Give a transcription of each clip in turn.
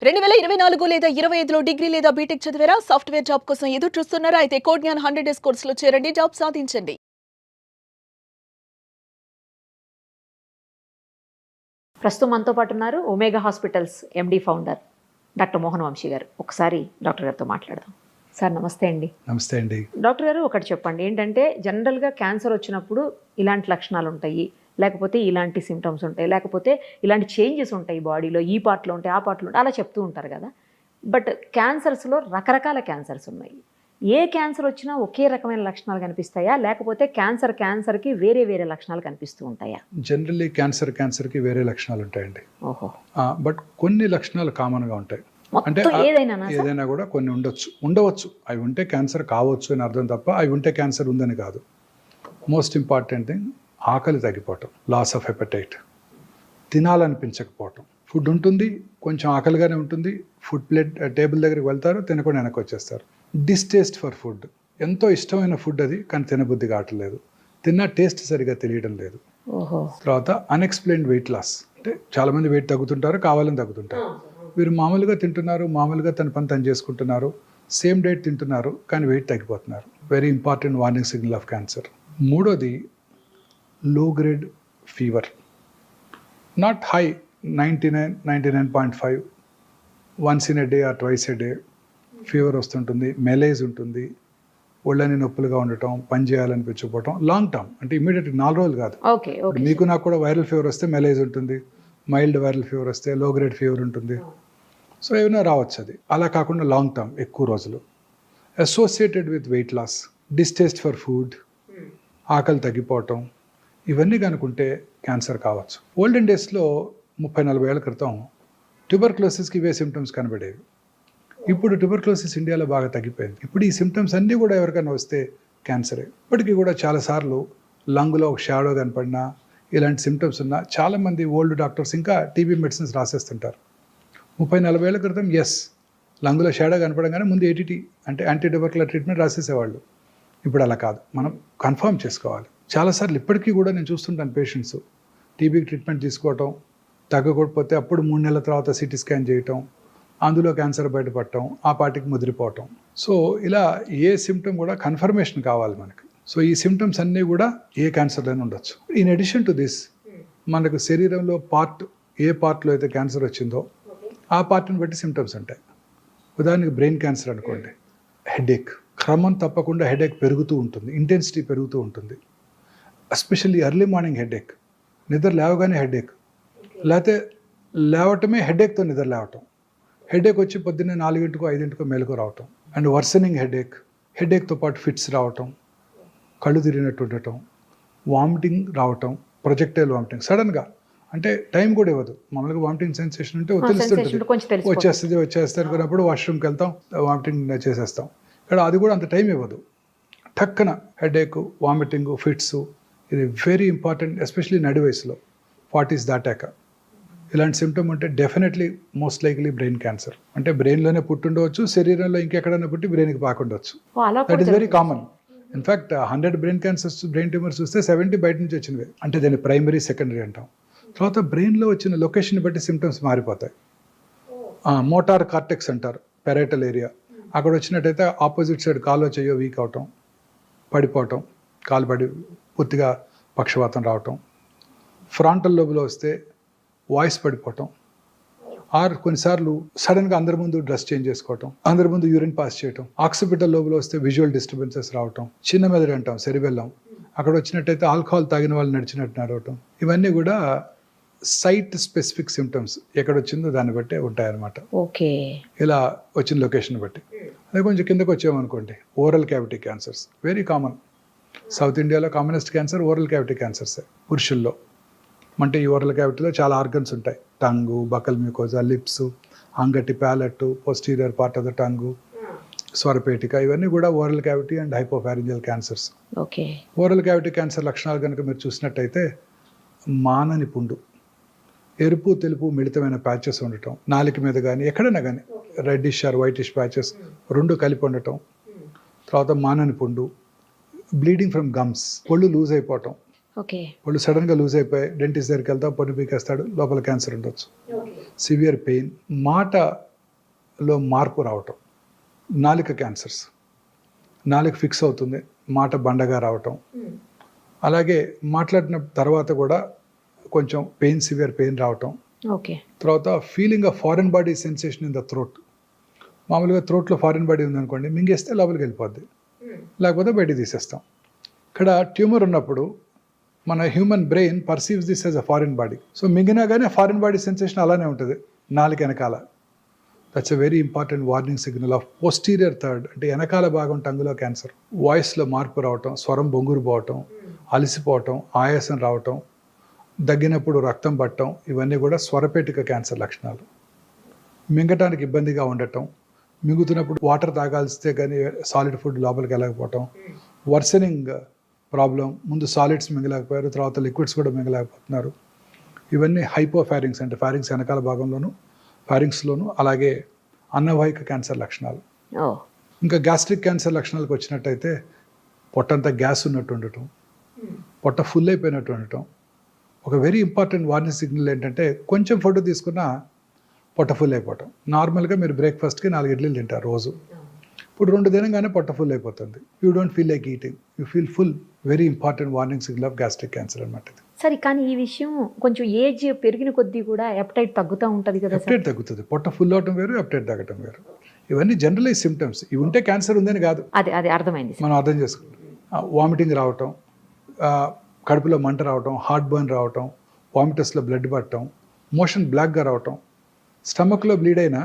2024 లేదా 25లో డిగ్రీ లేదా బీటెక్ చదివారా? సాఫ్ట్‌వేర్ జాబ్ కోసం ఎదురు చూస్తున్నారా? అయితే కోడ్ జ్ఞాన్ 100 డేస్ కోర్సులో చేరండి. జాబ్ సాధించండి. ప్రస్తుతం మనతో పాటు ఉన్నారు ఒమేగా హాస్పిటల్స్ ఎండి ఫౌండర్ డాక్టర్ మోహన్ వంశీ గారు. ఒకసారి డాక్టర్ గారితో మాట్లాడదాం. సార్ నమస్తే అండి. నమస్తే అండి. డాక్టర్ గారు ఒకటి చెప్పండి, ఏంటంటే జనరల్గా క్యాన్సర్ వచ్చినప్పుడు ఇలాంటి లక్షణాలు ఉంటాయి, లేకపోతే ఇలాంటి సిమ్టమ్స్ ఉంటాయి, లేకపోతే ఇలాంటి చేంజెస్ ఉంటాయి బాడీలో, ఈ పార్ట్లో ఉంటాయి, ఆ పార్ట్లో ఉంటాయి, అలా చెప్తూ ఉంటారు కదా. బట్ క్యాన్సర్స్లో రకరకాల క్యాన్సర్స్ ఉన్నాయి. ఏ క్యాన్సర్ వచ్చినా ఒకే రకమైన లక్షణాలు కనిపిస్తాయా, లేకపోతే క్యాన్సర్కి వేరే వేరే లక్షణాలు కనిపిస్తూ ఉంటాయా? జనరల్లీ క్యాన్సర్కి వేరే లక్షణాలు ఉంటాయండి. ఓహో. బట్ కొన్ని లక్షణాలు కామన్గా ఉంటాయి. అంటే ఏదైనా కూడా కొన్ని ఉండవచ్చు. అవి ఉంటే క్యాన్సర్ కావచ్చు అని అర్థం తప్ప అవి ఉంటే క్యాన్సర్ ఉందని కాదు. మోస్ట్ ఇంపార్టెంట్ థింగ్ ఆకలి తగ్గిపోవటం, లాస్ ఆఫ్ హెపటైట్, తినాలనిపించకపోవటం. ఫుడ్ ఉంటుంది, కొంచెం ఆకలిగానే ఉంటుంది, ఫుడ్ ప్లేట్ టేబుల్ దగ్గరికి వెళ్తారు, తినకుండా వెనక్కి వచ్చేస్తారు. డిస్టేస్ట్ ఫర్ ఫుడ్, ఎంతో ఇష్టమైన ఫుడ్ అది, కానీ తినబుద్ధి కావట్లేదు, తిన్న టేస్ట్ సరిగా తెలియడం లేదు. తర్వాత అన్ఎక్స్ప్లెయిన్డ్ వెయిట్ లాస్, అంటే చాలామంది వెయిట్ తగ్గుతుంటారు, కావాలని తగ్గుతుంటారు. వీరు మామూలుగా తింటున్నారు, మామూలుగా తన పని తను చేసుకుంటున్నారు, సేమ్ డైట్ తింటున్నారు, కానీ వెయిట్ తగ్గిపోతున్నారు. Very important warning signal of cancer. మూడోది లో grade fever, not high, 99.5, once in a day or twice a day fever వస్తుంటుంది, మెలేజ్ ఉంటుంది, ఒళ్ళని నొప్పులుగా ఉండటం, పని చేయాలనిపించకపోవటం. లాంగ్ టర్మ్ అంటే ఇమీడియట్ 4 రోజులు కాదు. మీకు నాకు కూడా వైరల్ ఫీవర్ వస్తే మెలేజ్ ఉంటుంది, మైల్డ్ వైరల్ ఫీవర్ వస్తే లో గ్రేడ్ ఫీవర్ ఉంటుంది. సో ఏమైనా రావచ్చు అది. అలా కాకుండా లాంగ్ టర్మ్ ఎక్కువ రోజులు. Associated with weight loss, distaste for food, ఆకలి తగ్గిపోవటం, ఇవన్నీ కనుకుంటే క్యాన్సర్ కావచ్చు. ఓల్డెన్ డేస్లో 30-40 ఏళ్ల క్రితం ట్యూబర్క్లోసిస్కి ఇవే సిమ్టమ్స్ కనబడేవి. ఇప్పుడు ట్యూబర్క్లోసిస్ ఇండియాలో బాగా తగ్గిపోయింది. ఇప్పుడు ఈ సిమ్టమ్స్ అన్నీ కూడా ఎవరికైనా వస్తే క్యాన్సరే. ఇప్పటికీ కూడా చాలాసార్లు లంగ్లో ఒక షాడో కనపడినా, ఇలాంటి సిమ్టమ్స్ ఉన్నా చాలామంది ఓల్డ్ డాక్టర్స్ ఇంకా టీబీ మెడిసిన్స్ రాసేస్తుంటారు. 30-40 ఏళ్ల క్రితం లంగ్లో షాడో కనపడగానే ముందు ఏటీటీ అంటే యాంటీ ట్యూబర్కులర్ ట్రీట్మెంట్ రాసేసేవాళ్ళు. ఇప్పుడు అలా కాదు, మనం కన్ఫర్మ్ చేసుకోవాలి. చాలాసార్లు ఇప్పటికీ కూడా నేను చూస్తుంటాను, పేషెంట్స్ టీబీకి ట్రీట్మెంట్ తీసుకోవటం, తగ్గకపోతే అప్పుడు 3 నెలల తర్వాత సిటీ స్కాన్ చేయటం, అందులో క్యాన్సర్ బయటపడటం, ఆ పార్టీకి ముదిరిపోవటం. సో ఇలా ఏ సిమ్టమ్ కూడా కన్ఫర్మేషన్ కావాలి మనకి. సో ఈ సిమ్టమ్స్ అన్నీ కూడా ఏ క్యాన్సర్లోనే ఉండొచ్చు. ఇన్ అడిషన్ టు దిస్, మనకు శరీరంలో ఏ పార్ట్లో అయితే క్యాన్సర్ వచ్చిందో ఆ పార్ట్ని బట్టి సిమ్టమ్స్ ఉంటాయి. ఉదాహరణకి బ్రెయిన్ క్యాన్సర్ అనుకోండి, హెడేక్, క్రమం తప్పకుండా హెడేక్ పెరుగుతూ ఉంటుంది, ఇంటెన్సిటీ పెరుగుతూ ఉంటుంది. ఎస్పెషల్లీ ఎర్లీ మార్నింగ్ హెడేక్, నిద్ర లేవగానే హెడేక్, లేకపోతే లేవటమే హెడేక్తో నిద్ర లేవటం, హెడేక్ వచ్చి పొద్దున్నే 4-5 గంటలకు మెలకు రావటం, అండ్ వర్సనింగ్ హెడేక్తో పాటు ఫిట్స్ రావటం, కళ్ళు తిరిగినట్టు ఉండటం, వామిటింగ్ రావటం, ప్రొజెక్టైల్ వామిటింగ్ సడన్గా, అంటే టైం కూడా ఇవ్వదు. మామూలుగా వామిటింగ్ సెన్సేషన్ ఉంటే తెలుస్తుంటుంది, వచ్చేస్తే అనుకున్నప్పుడు వాష్రూమ్కి వెళ్తాం, వామిటింగ్ చేసేస్తాం. ఇక్కడ అది కూడా అంత టైం ఇవ్వదు. టక్కన హెడేక్, వామిటింగ్, ఫిట్స్, ఇది వెరీ ఇంపార్టెంట్, ఎస్పెషలీ నడి వయసులో 40s దాటాక ఇలాంటి సిమ్టమ్ ఉంటే definitely most likely brain cancer. అంటే బ్రెయిన్లోనే పుట్టుండవచ్చు, శరీరంలో ఇంకెక్కడైనా పుట్టి బ్రెయిన్కి పాకుండవచ్చు. That is very common. In fact 100 brain cancers, brain tumours చూస్తే 70 బయట నుంచి వచ్చినవి. అంటే దాన్ని ప్రైమరీ, సెకండరీ అంటాం. తర్వాత బ్రెయిన్లో వచ్చిన లొకేషన్ బట్టి సిమ్టమ్స్ మారిపోతాయి. మోటార్ కార్టెక్స్ అంటారు, పెరైటల్ ఏరియా, అక్కడ వచ్చినట్టయితే ఆపోజిట్ సైడ్ కాల్లో చెయ్యో వీక్ అవటం, పడిపోవటం, కాలు పడి పూర్తిగా పక్షవాతం రావటం. ఫ్రాంటల్ లోబులో వస్తే వాయిస్ పడిపోవటం, ఆర్ కొన్నిసార్లు సడన్గా అందరి ముందు డ్రెస్ చేంజ్ చేసుకోవటం, అందరి ముందు యూరిన్ పాస్ చేయటం. ఆక్సిపిటల్ లోబులో వస్తే విజువల్ డిస్టర్బెన్సెస్ రావటం. చిన్న మెదడు అంటాం, సెరిబెల్లం, అక్కడ వచ్చినట్టయితే ఆల్కహాల్ తాగిన వాళ్ళు నడిచినట్టు నడవటం. ఇవన్నీ కూడా సైట్ స్పెసిఫిక్ సిమ్టమ్స్, ఎక్కడ వచ్చిందో దాన్ని బట్టే ఉంటాయన్నమాట. ఓకే, ఇలా వచ్చిన లొకేషన్ బట్టి. అదే కొంచెం కిందకు వచ్చామనుకోండి, oral cavity cancers very common. South ఇండియాలో కామనెస్ట్ క్యాన్సర్ ఓరల్ క్యావిటీ క్యాన్సర్సే పురుషుల్లో. అంటే ఈ ఓరల్ క్యావిటీలో చాలా ఆర్గన్స్ ఉంటాయి, టంగు, బకల్ మ్యూకోజా, లిప్స్, అంగటి, palate, posterior part of the tongue, స్వరపేటిక, ఇవన్నీ కూడా oral cavity and hypopharyngeal cancers. Okay. Oral cavity cancer లక్షణాలు కనుక మీరు చూసినట్టయితే, మానని పుండు, ఎరుపు తెలుపు మిళితమైన ప్యాచెస్ ఉండటం, నాలుక మీద కానీ ఎక్కడైనా కానీ రెడ్డిష్ ఆర్ వైటిష్ ప్యాచెస్ 2 కలిపి ఉండటం. తర్వాత మానని పుండు, బ్లీడింగ్ ఫ్రమ్ గమ్స్, ఒళ్ళు లూజ్ అయిపోవటం, ఒళ్ళు సడన్గా లూజ్ అయిపోయి డెంటిస్ట్ దగ్గరికి వెళ్తాం, పొన్ను పీకేస్తాడు, లోపల క్యాన్సర్ ఉండొచ్చు. సివియర్ పెయిన్, మాట లో మార్పు రావటం, నాలుక క్యాన్సర్స్, నాలుక ఫిక్స్ అవుతుంది, మాట బండగా రావటం, అలాగే మాట్లాడిన తర్వాత కూడా కొంచెం సివియర్ పెయిన్ రావటం, ఓకే. తర్వాత feeling of foreign body sensation in the throat. మామూలుగా థ్రోట్లో ఫారెన్ బాడీ ఉందనుకోండి, మింగేస్తే లోపలికి వెళ్ళిపోద్ది, లేకపోతే బయట తీసేస్తాం. ఇక్కడ ట్యూమర్ ఉన్నప్పుడు మన human brain perceives this as a foreign body. So మింగినా కానీ ఫారిన్ బాడీ సెన్సేషన్ అలానే ఉంటుంది నాలుగు వెనకాల. That's a very important warning signal of posterior third, అంటే వెనకాల భాగం టంగులో క్యాన్సర్. వాయిస్లో మార్పు రావటం, స్వరం బొంగురు పోవటం, అలసిపోవటం, ఆయాసం రావటం, దగ్గినప్పుడు రక్తం పట్టడం, ఇవన్నీ కూడా స్వరపేటిక క్యాన్సర్ లక్షణాలు. మింగటానికి ఇబ్బందిగా ఉండటం, మింగుతున్నప్పుడు వాటర్ తాగాల్స్తే కానీ సాలిడ్ ఫుడ్ లోపలికి వెళ్ళకపోవటం, వర్సనింగ్ ప్రాబ్లం, ముందు సాలిడ్స్ మింగలేకపోయారు, తర్వాత లిక్విడ్స్ కూడా మింగలేకపోతున్నారు. ఇవన్నీ హైపోఫారింగ్స్, అంటే ఫారింగ్స్ వెనకాల భాగంలోను ఫారింగ్స్లోను, అలాగే అన్నవాహిక క్యాన్సర్ లక్షణాలు. ఇంకా గ్యాస్ట్రిక్ క్యాన్సర్ లక్షణాలకు వచ్చినట్టయితే పొట్టంతా గ్యాస్ ఉన్నట్టు ఉండటం, పొట్ట ఫుల్ అయిపోయినట్టు ఉండటం. ఒక వెరీ ఇంపార్టెంట్ వార్నింగ్ సిగ్నల్ ఏంటంటే కొంచెం ఫుడ్ తీసుకున్నా పొట్ట ఫుల్ అయిపోవటం. నార్మల్గా మీరు బ్రేక్ఫాస్ట్కి 4 ఇడ్లీలు తింటారు రోజు, ఇప్పుడు 2 తినగానే పొట్ట ఫుల్ అయిపోతుంది. You don't feel like eating, you feel full. Very important warning signal of gastric cancer అనమాట ఇది. సరే, కానీ ఈ విషయం కొంచెం ఏజ్ పెరిగిన కొద్దీ కూడా ఎప్టైట్ తగ్గుతూ ఉంటుంది కదా? ఎప్టైట్ తగ్గుతుంది, పొట్ట ఫుల్ అవటం వేరు, ఎప్టైట్ తగ్గటం వేరు. ఇవన్నీ జనరలైజ్ సిమ్టమ్స్. ఇవి ఉంటే క్యాన్సర్ ఉందని కాదు, అదే అర్థమైంది. మనం అర్థం చేసుకుంటాం. వామిటింగ్ రావటం, కడుపులో మంట రావటం, హార్ట్ బర్న్ రావటం, వామిటస్లో బ్లడ్ పట్టడం, మోషన్ బ్లాక్గా రావటం, స్టమక్లో బ్లీడ్ అయినా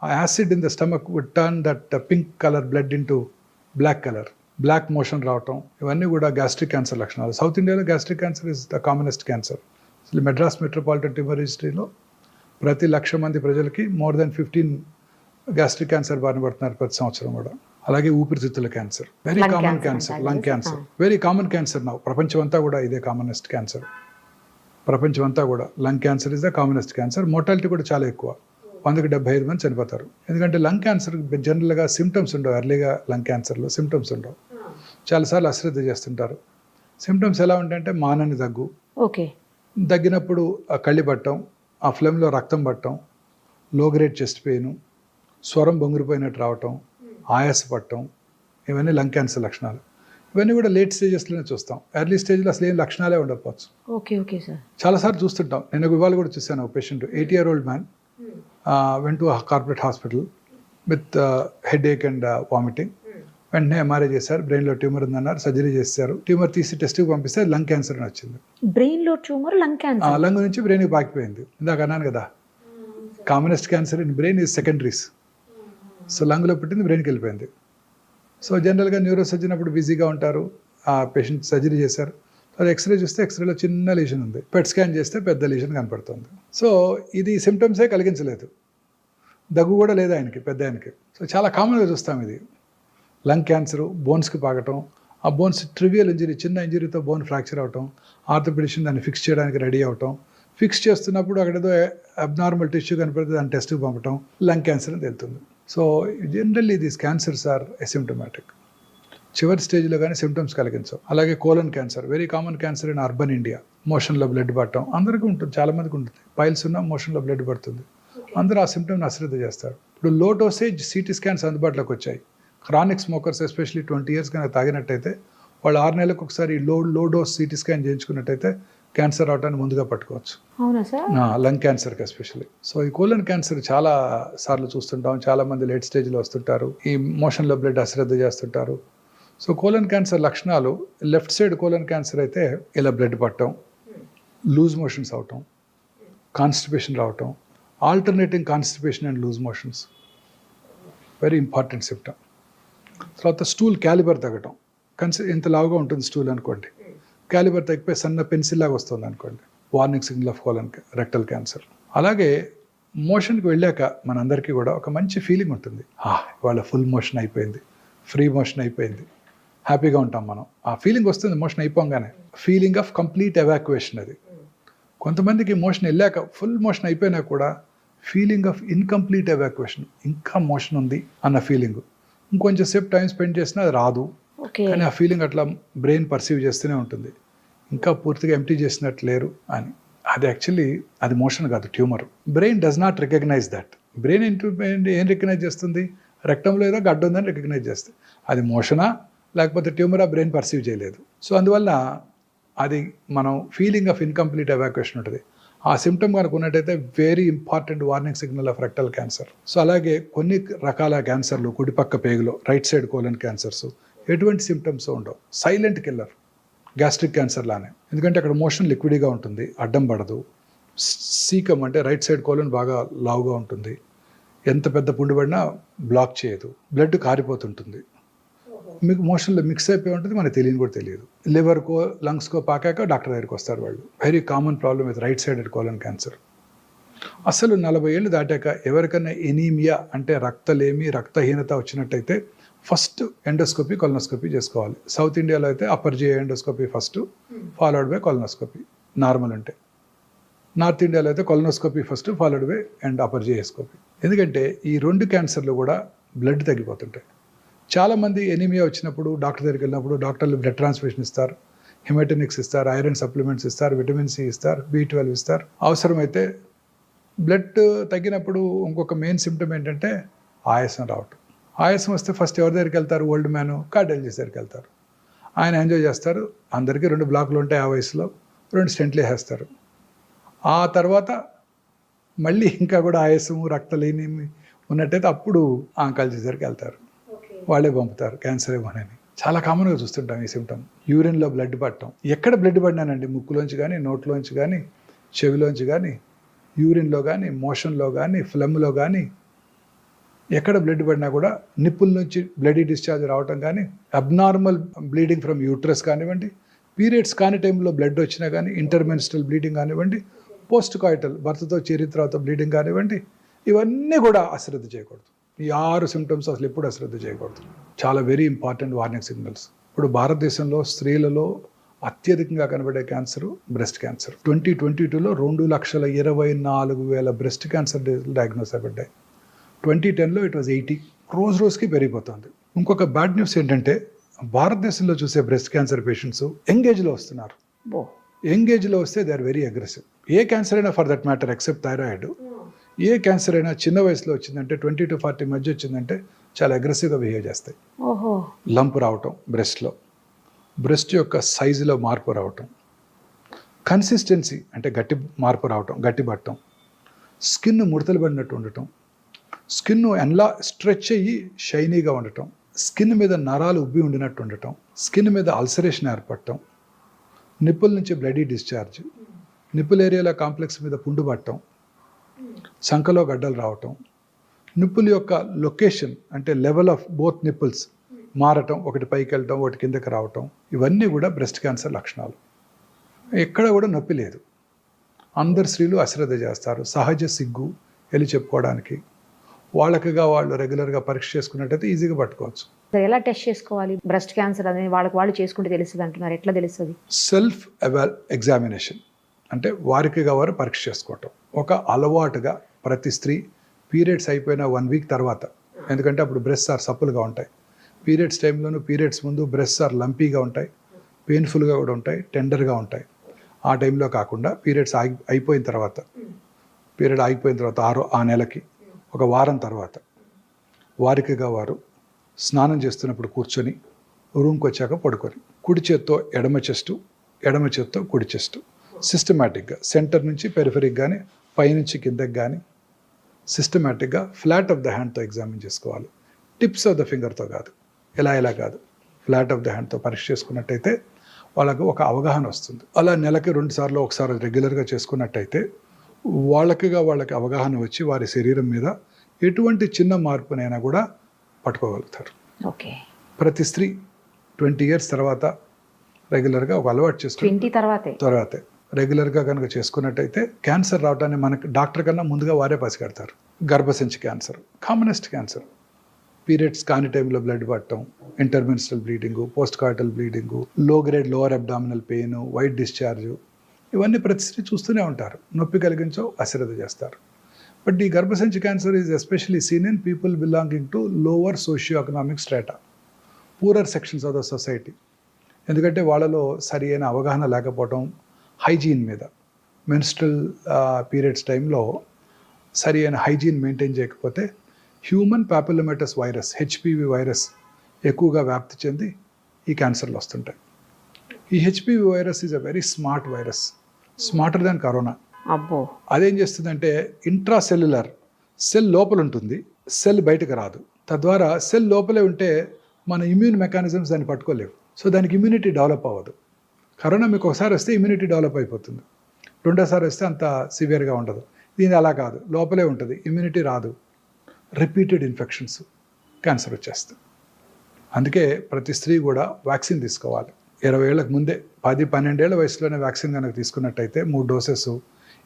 ఆ acid in the stomach would turn that pink colour blood into black colour, black motion రావటం, ఇవన్నీ కూడా గ్యాస్ట్రిక్ క్యాన్సర్ లక్షణాలు. సౌత్ ఇండియాలో gastric cancer is the commonest cancer. అసలు మెడ్రాస్ మెట్రోపాలిటన్ ట్యూమర్ రిజిస్ట్రీలో ప్రతి 1,00,000 మంది ప్రజలకి మోర్ దెన్ 15 గ్యాస్ట్రిక్ క్యాన్సర్ బారిన పడుతున్నారు ప్రతి సంవత్సరం కూడా. అలాగే ఊపిరితిత్తుల cancer, very common cancer. Lung cancer very common cancer now. ప్రపంచం అంతా కూడా ఇదే కామనెస్ట్ క్యాన్సర్. ప్రపంచం అంతా కూడా lung cancer is the commonest cancer. Mortality కూడా చాలా ఎక్కువ, 100కి 75 మంది చనిపోతారు. ఎందుకంటే లంగ్ క్యాన్సర్ జనరల్గా సిమ్టమ్స్ ఉండవు. ఎర్లీగా లంగ్ క్యాన్సర్లో సిమ్టమ్స్ ఉండవు, చాలాసార్లు అశ్రద్ధ చేస్తుంటారు. సిమ్టమ్స్ ఎలా ఉంటాయంటే మానని దగ్గు, ఓకే, దగ్గినప్పుడు కళ్ళి పట్టడం, ఆ ఫ్లెమ్లో రక్తం పట్టడం, లో గ్రేడ్ చెస్ట్ పెయిన్, స్వరం బొంగిరిపోయినట్టు రావటం, ఆయాస పట్టడం, ఇవన్నీ లంగ్ క్యాన్సర్ లక్షణాలు. ఇవన్నీ కూడా లేట్ స్టేజెస్లోనే చూస్తాం. ఎర్లీ స్టేజ్లో అసలు ఏం లక్షణాలే ఉండకపోవచ్చు. Okay okay sir. చాలాసార్లు చూస్తుంటాం. నేను ఇవాళ కూడా చూశాను ఒక patient, 80-year-old man went to a corporate hospital with headache and vomiting. వెంటనే ఎంఆర్ఐ చేశారు, బ్రెయిన్లో ట్యూమర్ ఉందన్నారు, సర్జరీ చేశారు. ట్యూమర్ తీసి టెస్ట్కి పంపిస్తే లంగ్ క్యాన్సర్ అని వచ్చింది. బ్రెయిన్లో ట్యూమర్, లంగ్ క్యాన్సర్, లంగ్ నుంచి బ్రెయిన్కి పాకిపోయింది. ఇందాక అన్నాను కదా, commonest cancer in brain is secondaries. So లంగ్లో పుట్టింది బ్రెయిన్కి వెళ్ళిపోయింది. సో జనరల్గా న్యూరో సర్జన్ అప్పుడు బిజీగా ఉంటారు. ఆ పేషెంట్ సర్జరీ చేశారు, అది ఎక్స్రే చూస్తే ఎక్స్రేలో చిన్న లీషన్ ఉంది, పెట్ స్కాన్ చేస్తే పెద్ద లీషన్ కనపడుతుంది. సో ఇది సిమ్టమ్సే కలిగించలేదు, దగ్గు కూడా లేదు ఆయనకి, పెద్ద ఆయనకి. సో చాలా కామన్గా చూస్తాం ఇది. లంగ్ క్యాన్సరు, బోన్స్కి పాకటం, ఆ బోన్స్ ట్రివియల్ ఇంజరీ, చిన్న ఇంజరీతో బోన్ ఫ్రాక్చర్ అవటం, ఆర్థోపెడిషన్ దాన్ని ఫిక్స్ చేయడానికి రెడీ అవటం, ఫిక్స్ చేస్తున్నప్పుడు అక్కడేదో అబ్నార్మల్ టిష్యూ కనపడితే దాన్ని టెస్ట్కి పంపటం, లంగ్ క్యాన్సర్ అని తెలుస్తుంది. So generally these cancers are asymptomatic. చివరి స్టేజ్లో కానీ సిమ్టమ్స్ కలిగించవు. అలాగే colon cancer, very common cancer in urban India. మోషన్లో బ్లడ్ పట్టడం అందరికీ ఉంటుంది, చాలామందికి ఉంటుంది. పైల్స్ ఉన్న మోషన్లో బ్లడ్ పడుతుంది, అందరూ ఆ సిమ్టమ్ని అశ్రద్ధ చేస్తారు. ఇప్పుడు లో డోసేజ్ సిటీ స్కాన్స్ అందుబాటులోకి వచ్చాయి. క్రానిక్ స్మోకర్స్ ఎస్పెషల్లీ 20 years కనుక తాగినట్టయితే వాళ్ళు 6 నెలలకు ఒకసారి లో డోస్ సిటీ స్కాన్ చేయించుకున్నట్టయితే క్యాన్సర్ రావడానికి ముందుగా పట్టుకోవచ్చు. అవునా సార్? లంగ్ క్యాన్సర్కి ఎస్పెషల్లీ. సో ఈ కోలన్ క్యాన్సర్ చాలా సార్లు చూస్తుంటాం. చాలామంది లేట్ స్టేజ్లో వస్తుంటారు, ఈ మోషన్లో బ్లడ్ అశ్రద్ధ చేస్తుంటారు. సో కోలన్ క్యాన్సర్ లక్షణాలు, లెఫ్ట్ సైడ్ కోలన్ క్యాన్సర్ అయితే ఇలా బ్లడ్ పట్టడం, లూజ్ మోషన్స్ అవటం, కాన్స్టిపేషన్ రావటం, alternating constipation and loose motions, very important symptom. తర్వాత స్టూల్ క్యాలిబర్ తగ్గటం, ఇంత లావుగా ఉంటుంది స్టూల్ అనుకోండి, క్యాలిబర్ తగ్గిపోయి సన్న పెన్సిల్ లాగా వస్తుంది అనుకోండి, warning signal of colon rectal cancer. అలాగే మోషన్కి వెళ్ళాక మనందరికీ కూడా ఒక మంచి ఫీలింగ్ ఉంటుంది, ఇవాళ ఫుల్ మోషన్ అయిపోయింది, ఫ్రీ మోషన్ అయిపోయింది, హ్యాపీగా ఉంటాం మనం. ఆ ఫీలింగ్ వస్తుంది మోషన్ అయిపోగానే, ఫీలింగ్ ఆఫ్ కంప్లీట్ ఎవాక్యుయేషన్. అది కొంతమందికి మోషన్ వెళ్ళాక ఫుల్ మోషన్ అయిపోయినా కూడా ఫీలింగ్ ఆఫ్ ఇన్కంప్లీట్ ఎవాక్యుయేషన్, ఇంకా మోషన్ ఉంది అన్న ఫీలింగ్. ఇంకొంచెం సేపు టైం స్పెండ్ చేసినా అది రాదు, కానీ ఆ ఫీలింగ్ అట్లా బ్రెయిన్ పర్సీవ్ చేస్తూనే ఉంటుంది, ఇంకా పూర్తిగా ఎంప్టీ చేసినట్టు లేరు అని. అది యాక్చువల్లీ అది మోషన్ కాదు, tumour. Brain does not recognise that. Brain ఏం రికగ్నైజ్ చేస్తుంది? రెక్టంలో ఏదో గడ్డ ఉందని రికగ్నైజ్ చేస్తుంది. అది మోషనా లేకపోతే ట్యూమరా బ్రెయిన్ పర్సీవ్ చేయలేదు. సో అందువల్ల అది మనం ఫీలింగ్ ఆఫ్ ఇన్కంప్లీట్ ఎవాక్యుయేషన్ ఉంటుంది. ఆ సిమ్టమ్ కనుక ఉన్నట్టయితే very important warning signal of rectal cancer. So అలాగే కొన్ని రకాల క్యాన్సర్లు కుడిపక్క పేగులో రైట్ సైడ్ కోలన్ క్యాన్సర్స్ ఎటువంటి సిమ్టమ్స్ ఉండవు, సైలెంట్ కిల్లర్. గ్యాస్ట్రిక్ క్యాన్సర్ లానే, ఎందుకంటే అక్కడ మోషన్ లిక్విడ్గా ఉంటుంది, అడ్డం పడదు. సీకమ్ అంటే రైట్ సైడ్ కోలన్ బాగా లావుగా ఉంటుంది, ఎంత పెద్ద పుండు పడినా బ్లాక్ చేయదు, బ్లడ్ కారిపోతుంటుంది, మీకు మోషన్లో మిక్స్ అయిపోయి ఉంటుంది, మనకు తెలియని కూడా తెలియదు. లివర్కో లంగ్స్కో పాకాక డాక్టర్ దగ్గరికి వస్తారు వాళ్ళు. Very common problem with right sided colon cancer. అసలు 40 ఏళ్ళు దాటాక ఎవరికైనా ఎనీమియా అంటే రక్తలేమి రక్తహీనత వచ్చినట్టయితే ఫస్ట్ ఎండోస్కోపీ కొలనోస్కోపీ చేసుకోవాలి. సౌత్ ఇండియాలో అయితే upper GI endoscopy first, followed by colonoscopy normal అంటే. నార్త్ ఇండియాలో అయితే colonoscopy first, followed by and upper GI scopy. ఎందుకంటే ఈ 2 క్యాన్సర్లు కూడా బ్లడ్ తగ్గిపోతుంటాయి. చాలామంది ఎనీమియా వచ్చినప్పుడు డాక్టర్ దగ్గరికి వెళ్ళినప్పుడు డాక్టర్లు బ్లడ్ ట్రాన్స్ఫ్యూషన్ ఇస్తారు, హిమటోనిక్స్ ఇస్తారు, ఐరన్ సప్లిమెంట్స్ ఇస్తారు, విటమిన్ సి ఇస్తారు, B12 ఇస్తారు. అవసరమైతే బ్లడ్ తగ్గినప్పుడు ఇంకొక మెయిన్ సిమ్టమ్ ఏంటంటే ఆయాసం రావటం. ఆయాసం వస్తే ఫస్ట్ ఎవరి దగ్గరికి వెళ్తారు? ఓల్డ్ మ్యాన్, కార్డియాలజిస్ట్ దగ్గరికి వెళ్తారు. ఆయన ఎంజాయ్ చేస్తారు, అందరికీ 2 బ్లాకులు ఉంటాయి, ఆ వయసులో 2 స్టెంట్లు వేసేస్తారు. ఆ తర్వాత మళ్ళీ ఇంకా కూడా ఆయాసము రక్తలేని ఉన్నట్టయితే అప్పుడు ఆంకాలజిస్ట్ దగ్గరికి వెళ్తారు, వాళ్ళే పంపుతారు క్యాన్సర్ ఏమోనని. చాలా కామన్గా చూస్తుంటాం ఈ సిమ్టమ్. యూరిన్లో బ్లడ్ పట్టడం. ఎక్కడ బ్లడ్ పడినానండి, ముక్కులోంచి కానీ నోట్లోంచి కానీ చెవిలోంచి కానీ యూరిన్లో కానీ మోషన్లో కానీ ఫ్లమ్లో కానీ ఎక్కడ బ్లడ్ పడినా కూడా నిప్పుల నుంచి బ్లడీ డిశ్చార్జ్ రావటం కానీ, అబ్నార్మల్ బ్లీడింగ్ ఫ్రమ్ యూట్రస్ కానివ్వండి, పీరియడ్స్ కాని టైంలో బ్లడ్ వచ్చినా కానీ, ఇంటర్మెన్స్ట్రల్ బ్లీడింగ్ కానివ్వండి, పోస్ట్ కాయిటల్ భర్తతో చేరిన తర్వాత బ్లీడింగ్ కానివ్వండి, ఇవన్నీ కూడా అశ్రద్ధ చేయకూడదు. ఈ 6 సిమ్టమ్స్ అసలు ఎప్పుడు అశ్రద్ధ చేయకూడదు. చాలా వెరీ ఇంపార్టెంట్ వార్నింగ్ సిగ్నల్స్. ఇప్పుడు భారతదేశంలో స్త్రీలలో అత్యధికంగా కనబడే క్యాన్సర్ బ్రెస్ట్ క్యాన్సర్. 2022లో 2,24,000 బ్రెస్ట్ క్యాన్సర్ డయాగ్నోస్ అయిపడ్డాయి. 2010లో ఇట్ వాజ్ 80. రోజుకి పెరిగిపోతుంది. ఇంకొక బ్యాడ్ న్యూస్ ఏంటంటే భారతదేశంలో చూసే బ్రెస్ట్ క్యాన్సర్ పేషెంట్స్ యంగేజ్లో వస్తున్నారు. యంగేజ్లో వస్తే దే ఆర్ వెరీ అగ్రెసివ్. ఏ క్యాన్సర్ అయినా for that matter except thyroid, ఏ క్యాన్సర్ అయినా చిన్న వయసులో వచ్చిందంటే 20 to 40 మధ్య వచ్చిందంటే చాలా అగ్రెసివ్గా బిహేవ్ చేస్తాయి. లంప్ రావటం బ్రెస్ట్లో, బ్రెస్ట్ యొక్క సైజులో మార్పు రావటం, కన్సిస్టెన్సీ అంటే గట్టి మార్పు రావటం, గట్టి పట్టడం, స్కిన్ ముడతలు పడినట్టు ఉండటం, స్కిన్ స్ట్రెచ్ అయ్యి షైనీగా ఉండటం, స్కిన్ మీద నరాలు ఉబ్బి ఉండినట్టు ఉండటం, స్కిన్ మీద అల్సరేషన్ ఏర్పడటం, నిప్పుల నుంచి బ్లడీ డిశ్చార్జ్, నిప్పుల్ ఏరియాల కాంప్లెక్స్ మీద పుండు పట్టడం, సంకలో గడ్డలు రావటం, నిప్పుల యొక్క లొకేషన్ అంటే లెవెల్ ఆఫ్ బోత్ నిప్పుల్స్ మారటం, ఒకటి పైకి వెళ్ళటం ఒకటి కిందకి రావటం, ఇవన్నీ కూడా బ్రెస్ట్ క్యాన్సర్ లక్షణాలు. ఎక్కడ కూడా నొప్పి లేదు. అందరు స్త్రీలు అశ్రద్ధ చేస్తారు, సహజ సిగ్గు వెళ్ళి చెప్పుకోవడానికి. వాళ్ళకిగా వాళ్ళు రెగ్యులర్గా పరీక్ష చేసుకున్నట్టయితే ఈజీగా పట్టుకోవచ్చు. ఎలా టెస్ట్ చేసుకోవాలి బ్రెస్ట్ క్యాన్సర్ అనేది? వాళ్ళు చేసుకుంటే తెలుస్తుంది అంటున్నారు, ఎట్లా తెలుస్తుంది? సెల్ఫ్ ఎగ్జామినేషన్ అంటే వారికిగా వారు పరీక్ష చేసుకోవటం. ఒక అలవాటుగా ప్రతి స్త్రీ పీరియడ్స్ అయిపోయిన 1 వీక్ తర్వాత, ఎందుకంటే అప్పుడు బ్రెస్ట్ ఆర్ సప్పులుగా ఉంటాయి, పీరియడ్స్ టైంలోనూ పీరియడ్స్ ముందు బ్రెస్ట్ ఆర్ లంపీగా ఉంటాయి, పెయిన్ఫుల్గా కూడా ఉంటాయి, టెండర్గా ఉంటాయి. ఆ టైంలో కాకుండా పీరియడ్స్ అయిపోయిన తర్వాత, పీరియడ్ ఆగిపోయిన తర్వాత ఆ నెలకి 1 వారం తర్వాత వారికిగా వారు స్నానం చేస్తున్నప్పుడు కూర్చొని రూమ్కి వచ్చాక పడుకొని కుడి చేత్తో ఎడమ చెస్టు, ఎడమ చేత్తో కుడి చెస్టు సిస్టమేటిక్గా సెంటర్ నుంచి పెరిఫెరిక్ కానీ పైనుంచి కిందకి కానీ సిస్టమేటిక్గా ఫ్లాట్ ఆఫ్ ద హ్యాండ్తో ఎగ్జామిన్ చేసుకోవాలి. టిప్స్ ఆఫ్ ద ఫింగర్తో కాదు, ఇలా కాదు, ఫ్లాట్ ఆఫ్ ద హ్యాండ్తో పరీక్ష చేసుకున్నట్టయితే వాళ్ళకు ఒక అవగాహన వస్తుంది. అలా నెలకి 2 సార్లు ఒకసారి రెగ్యులర్గా చేసుకున్నట్టయితే వాళ్ళకి అవగాహన వచ్చి వారి శరీరం మీద ఎటువంటి చిన్న మార్పునైనా కూడా పట్టుకోగలుగుతారు. ఓకే. ప్రతి స్త్రీ 20 years తర్వాత రెగ్యులర్గా ఒక అలవాటు చేసుకుని తర్వాతే రెగ్యులర్గా కనుక చేసుకున్నట్టయితే క్యాన్సర్ రావడాన్ని మనకు డాక్టర్ కన్నా ముందుగా వారే పసిగడతారు. గర్భసంచి క్యాన్సర్ కామనెస్ట్ క్యాన్సర్. పీరియడ్స్ కాని టైంలో బ్లడ్ పట్టడం, intermenstrual bleeding, post coital bleeding, low grade lower abdominal pain, white discharge, ఇవన్నీ ప్రతి స్త్రీ చూస్తూనే ఉంటారు. నొప్పి కలిగించో అశ్రద్ధ చేస్తారు. బట్ ఈ గర్భసంచి cancer is especially seen in people belonging to lower socio economic strata, poorer sections of the society. ఎందుకంటే వాళ్ళలో సరి అయిన అవగాహన లేకపోవటం, హైజీన్ మీద, మెన్స్ట్రల్ పీరియడ్స్ టైంలో సరి అయిన హైజీన్ మెయింటైన్ చేయకపోతే హ్యూమన్ పాపులోమేటస్ వైరస్ హెచ్పివి వైరస్ ఎక్కువగా వ్యాప్తి చెంది ఈ క్యాన్సర్లు వస్తుంటాయి. ఈ HPV virus is a very smart virus, smarter than corona. అబ్బో. అదేం చేస్తుందంటే ఇంట్రాసెల్యులర్ సెల్ లోపల ఉంటుంది, సెల్ బయటకు రాదు. తద్వారా సెల్ లోపలే ఉంటే మన ఇమ్యూన్ మెకానిజమ్స్ దాన్ని పట్టుకోలేవు. సో దానికి ఇమ్యూనిటీ డెవలప్ అవ్వదు. కరోనా మీకు ఒకసారి వస్తే ఇమ్యూనిటీ డెవలప్ అయిపోతుంది, రెండోసారి వస్తే అంత సివియర్గా ఉండదు. దీని అలా కాదు, లోపలే ఉంటుంది, ఇమ్యూనిటీ రాదు, రిపీటెడ్ ఇన్ఫెక్షన్స్, క్యాన్సర్ వచ్చేస్తుంది. అందుకే ప్రతి స్త్రీ కూడా వ్యాక్సిన్ తీసుకోవాలి. 20 ఏళ్ళకు ముందే 10-12 ఏళ్ల వయసులోనే వ్యాక్సిన్ కనుక తీసుకున్నట్టయితే 3 డోసెస్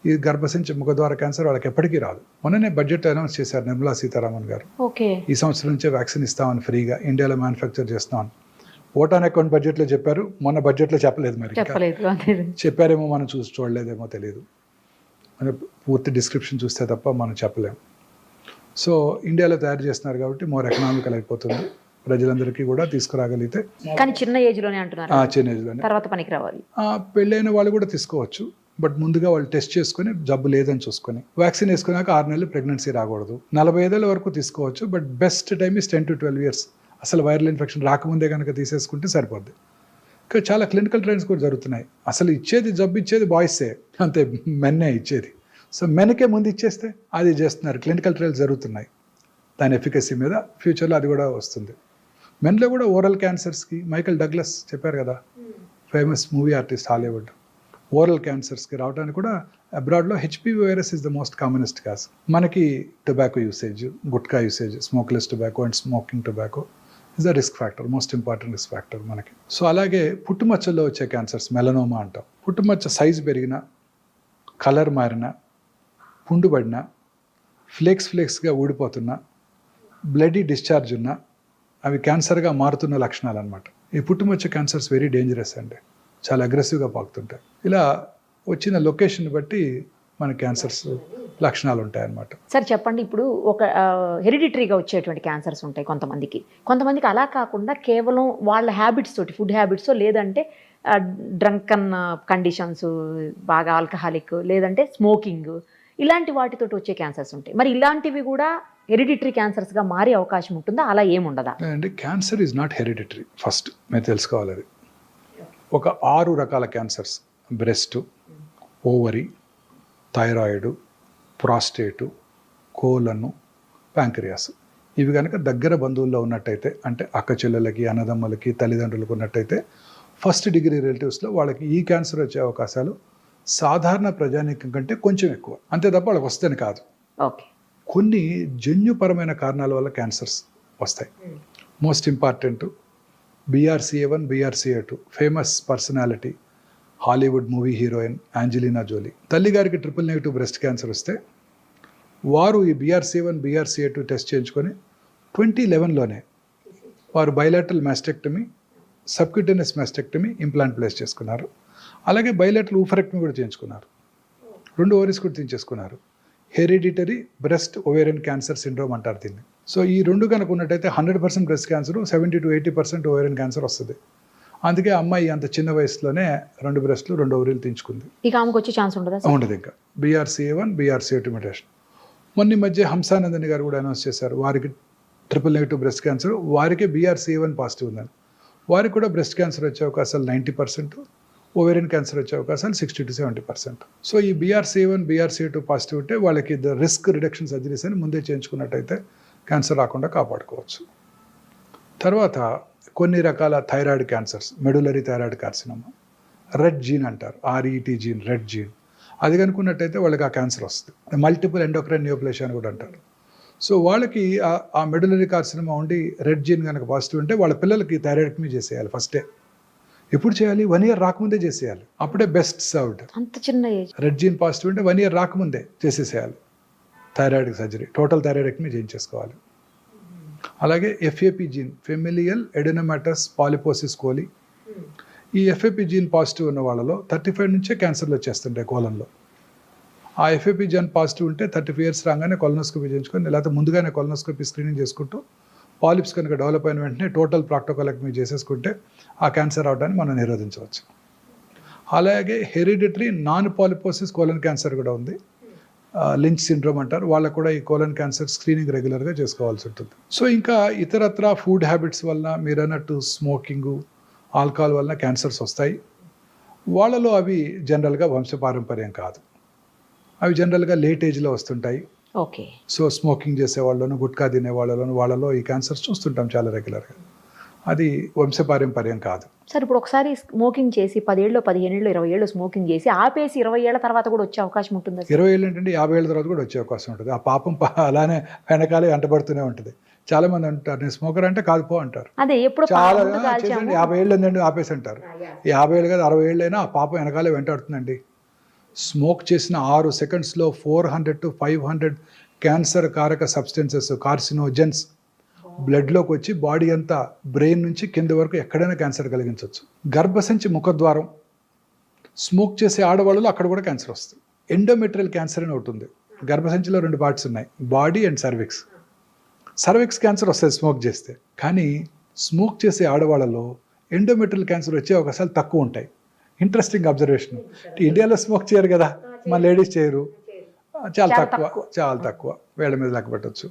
ఈ గర్భసంచి ముఖద్వార క్యాన్సర్ వాళ్ళకి ఎప్పటికీ రాదు. మొన్ననే బడ్జెట్ అనౌన్స్ చేశారు నిర్మలా సీతారామన్ గారు. ఓకే. ఈ సంవత్సరం నుంచే వ్యాక్సిన్ ఇస్తామని ఫ్రీగా ఇండియాలో మ్యానుఫ్యాక్చర్ చేస్తామని ఓట్ ఆన్ అకౌంట్ బడ్జెట్లో చెప్పారు, మొన్న బడ్జెట్లో చెప్పలేదు. మరి చెప్పారేమో మనం చూడలేదేమో తెలియదు, పూర్తి డిస్క్రిప్షన్ చూస్తే తప్ప మనం చెప్పలేము. సో ఇండియాలో తయారు చేస్తున్నారు కాబట్టి మోర్ ఎకనామికల్ అయిపోతుంది, ప్రజలందరికీ కూడా తీసుకురాగలిగితే. కానీ చిన్న ఏజ్లోనే అంటున్నారు, చిన్న ఏజ్లోనే, తర్వాత పనికి రావాలి. పెళ్ళైన వాళ్ళు కూడా తీసుకోవచ్చు, బట్ ముందుగా వాళ్ళు టెస్ట్ చేసుకుని జబ్బు లేదని చూసుకొని వ్యాక్సిన్ వేసుకున్నాక 6 నెలలు ప్రెగ్నెన్సీ రాకూడదు. 45 ఏళ్ళ వరకు తీసుకోవచ్చు, but best time is 10 to 12 years. అసలు వైరల్ ఇన్ఫెక్షన్ రాకముందే కనుక తీసేసుకుంటే సరిపోద్ది. ఇంకా చాలా క్లినికల్ ట్రయల్స్ కూడా జరుగుతున్నాయి. అసలు జబ్బు ఇచ్చేది బాయ్సే, అంతే, మెన్నే ఇచ్చేది. సో మెన్కే ముందు ఇచ్చేస్తే అది చేస్తున్నారు. క్లినికల్ ట్రయల్స్ జరుగుతున్నాయి దాని ఎఫికసీ మీద. ఫ్యూచర్లో అది కూడా వస్తుంది. మెన్లో కూడా ఓరల్ క్యాన్సర్స్కి మైకల్ డగ్లస్ చెప్పారు కదా, famous movie artist, Hollywood, oral క్యాన్సర్స్కి రావడానికి కూడా అబ్రాడ్లో HPV virus is the most commonest cause. మనకి tobacco usage, gutka usage, smokeless tobacco and smoking tobacco is the risk factor, most important risk factor మనకి. So అలాగే పుట్టుమచ్చల్లో వచ్చే క్యాన్సర్స్, మెలనోమా అంటాం. పుట్టుమచ్చ సైజు పెరిగిన, కలర్ మారిన, పుండుబడిన, ఫ్లేక్స్గా ఊడిపోతున్న, బ్లడీ డిశ్చార్జ్ ఉన్న, అవి క్యాన్సర్గా మారుతున్న లక్షణాలు అనమాట. ఈ పుట్టుమచ్చ క్యాన్సర్స్ వెరీ డేంజరస్ అండి, చాలా అగ్రెసివ్గా పాకుతుంటాయి. ఇలా వచ్చిన లొకేషన్ బట్టి మన క్యాన్సర్స్ లక్షణాలు ఉంటాయన్నమాట. సార్ చెప్పండి, ఇప్పుడు ఒక హెరిడిటరీగా వచ్చేటువంటి క్యాన్సర్స్ ఉంటాయి కొంతమందికి అలా కాకుండా కేవలం వాళ్ళ హ్యాబిట్స్ తోటి, ఫుడ్ హ్యాబిట్స్, లేదంటే డ్రంకన్ కండిషన్స్, బాగా ఆల్కహాలిక్, లేదంటే స్మోకింగ్, ఇలాంటి వాటితోటి వచ్చే క్యాన్సర్స్ ఉంటాయి. మరి ఇలాంటివి కూడా హెరిడిటరీ క్యాన్సర్స్గా మారే అవకాశం ఉంటుందా, అలా ఏముండదా? అంటే cancer is not hereditary, first మీరు తెలుసుకోవాలి. అది ఒక 6 రకాల క్యాన్సర్స్: బ్రెస్ట్, ఓవరీ, థైరాయిడ్, ప్రాస్టేటు, కోలను, ప్యాంక్రియాస్. ఇవి కనుక దగ్గర బంధువుల్లో ఉన్నట్టయితే, అంటే అక్క చెల్లెలకి, అన్నదమ్ములకి, తల్లిదండ్రులకు ఉన్నట్టయితే, ఫస్ట్ డిగ్రీ రిలేటివ్స్లో వాళ్ళకి ఈ క్యాన్సర్ వచ్చే అవకాశాలు సాధారణ ప్రజానీకం కంటే కొంచెం ఎక్కువ. అంతే తప్ప వాళ్ళకి వస్తేనే కాదు. ఓకే. కొన్ని జన్యుపరమైన కారణాల వల్ల క్యాన్సర్స్ వస్తాయి. Most important BRCA1, BRCA2. Famous personality, Hollywood movie heroine Angelina Jolie. తల్లిగారికి ట్రిపుల్-నెగటివ్ బ్రెస్ట్ క్యాన్సర్ వస్తే వారు ఈ BRCA1, BRCA2 టెస్ట్ చేయించుకొని 2011లోనే వారు bilateral mastectomy, subcutaneous mastectomy, implant place చేసుకున్నారు. అలాగే బైలాటరల్ ఊఫరెక్టమీ కూడా చేయించుకున్నారు. 2 ఓవరీస్ కూడా తీయించేసుకున్నారు. Hereditary breast ovarian cancer syndrome అంటారు దీన్ని. సో ఈ 2 కనుక ఉన్నట్టయితే 100% breast cancer, 70 to 80% ovarian cancer వస్తుంది. అందుకే అమ్మాయి అంత చిన్న వయసులోనే 2 బ్రెస్ట్లు, 2 ఓవరీలు తీయించుకుంది. ఇక ఆమెకు వచ్చే ఛాన్స్ ఉండదా? ఉండదు. ఇంకా BRCA1, BRCA2 మ్యుటేషన్. మొన్న మధ్య హంసానందని గారు కూడా అనౌన్స్ చేశారు, వారికి ట్రిపుల్-నెగటివ్ బ్రెస్ట్ క్యాన్సర్, వారికే BRCA1 పాజిటివ్ ఉందని. వారికి కూడా బ్రెస్ట్ క్యాన్సర్ వచ్చే అవకాశాలు 90%, ఓవేరియన్ క్యాన్సర్ వచ్చే అవకాశాలు 60 to 70%. సో ఈ BRCA1, BRCA2 పాజిటివ్ ఉంటే వాళ్ళకి రిస్క్ రిడక్షన్ సర్జరీస్ అని ముందే చేయించుకున్నట్టయితే క్యాన్సర్ రాకుండా కాపాడుకోవచ్చు. తర్వాత కొన్ని రకాల thyroid cancers, medullary thyroid carcinoma, red gene అంటారు, RET జీన్, రెడ్ జీన్, అది కనుక్కున్నట్టయితే వాళ్ళకి ఆ క్యాన్సర్ వస్తుంది. మల్టిపుల్ ఎండోక్రైన్ నియోప్లేషియా అని కూడా అంటారు. సో వాళ్ళకి ఆ మెడులరీ కార్సినోమా ఉండి రెడ్ జీన్ కనుక పాజిటివ్ ఉంటే వాళ్ళ పిల్లలకి థైరాయిడెక్టమీ చేసేయాలి ఫస్టే. ఎప్పుడు చేయాలి? 1 year రాకముందే చేసేయాలి, అప్పుడే బెస్ట్ సర్వ్డ్. అంత చిన్న ఏజ్. రెడ్ జీన్ పాజిటివ్ ఉంటే 1 year రాకముందే చేసేసేయాలి థైరాయిడ్ సర్జరీ, టోటల్ థైరాయిడెక్టమీ చేయించేసుకోవాలి. అలాగే FAP gene, familial adenomatous polyposis coli, ఈ FAP జీన్ పాజిటివ్ ఉన్న వాళ్ళలో 35 నుంచే క్యాన్సర్లు వచ్చేస్తుంటాయి కోలంలో. ఆ FAP జీన్ పాజిటివ్ ఉంటే 35 years రాగానే కొలనోస్కోపీ చేయించుకొని, లేకపోతే ముందుగానే కొలనోస్కోపీ స్క్రీనింగ్ చేసుకుంటూ పాలిప్స్ కనుక డెవలప్ అయిన వెంటనే టోటల్ ప్రాక్టోకోలెక్టమీ చేసేసుకుంటే ఆ క్యాన్సర్ అవడాన్ని మనం నిరోధించవచ్చు. అలాగే hereditary non polyposis colon cancer కూడా ఉంది. లించ్ సిండ్రోమ్ అంటారు, వాళ్ళకు కూడా ఈ కోలన్ క్యాన్సర్ స్క్రీనింగ్ రెగ్యులర్గా చేసుకోవాల్సి ఉంటుంది. సో ఇంకా ఇతరత్ర ఫుడ్ హ్యాబిట్స్ వలన మీరు అన్నట్టు స్మోకింగు, ఆల్కహాల్ వలన క్యాన్సర్స్ వస్తాయి. వాళ్ళలో అవి జనరల్గా వంశపారంపర్యం కాదు, అవి జనరల్గా లేట్ ఏజ్లో వస్తుంటాయి. ఓకే. సో స్మోకింగ్ చేసే వాళ్ళను, గుట్కా తినే వాళ్ళలో ఈ క్యాన్సర్స్ చూస్తుంటాం చాలా రెగ్యులర్గా. అది వంశపారంపర్యం కాదు. సార్ ఇప్పుడు ఒకసారి స్మోకింగ్ చేసి 10 ఏళ్ళు 15 ఏళ్ళు 20 ఏళ్ళు స్మోకింగ్ చేసి ఆపేసి 20 ఏళ్ల తర్వాత కూడా వచ్చే అవకాశం ఉంటుందా? 20 ఏళ్ళు ఏంటంటే 50 ఏళ్ళ తర్వాత కూడా వచ్చే అవకాశం ఉంటుంది. ఆ పాపం అలానే వెనకాలే వెంటబడుతూనే ఉంటుంది. చాలా మంది అంటారు నేను స్మోకర్ అంటే కాదు పో అంటారు. అదే ఎప్పుడు చాలా 50 ఏళ్ళు ఏంటంటే ఆపేసి అంటారు. 50 ఏళ్ళు కాదు 60 ఏళ్ళు అయినా ఆ పాపం వెనకాలే వెంటాడుతుందండి. స్మోక్ చేసిన 6 సెకండ్స్లో 400 to 500 క్యాన్సర్ కారక సబ్స్టెన్సెస్, కార్సినోజెన్స్ బ్లడ్లోకి వచ్చి బాడీ అంతా బ్రెయిన్ నుంచి కింద వరకు ఎక్కడైనా క్యాన్సర్ కలిగించవచ్చు. గర్భసంచి ముఖద్వారం స్మోక్ చేసే ఆడవాళ్ళలో అక్కడ కూడా క్యాన్సర్ వస్తుంది. ఎండోమెట్రియల్ క్యాన్సర్ అని ఒకటి ఉంది. గర్భసంచిలో 2 పార్ట్స్ ఉన్నాయి, body and cervix. Cervix cancer వస్తుంది స్మోక్ చేస్తే, కానీ స్మోక్ చేసే ఆడవాళ్ళలో ఎండోమెట్రియల్ క్యాన్సర్ వచ్చే అవకాశాలు తక్కువ ఉంటాయి. Interesting observation. ఇండియాలో స్మోక్ చేయరు కదా, మన లేడీస్ చేయరు, చాలా తక్కువ వేళ్ళ మీద లెక్క పెట్టచ్చు.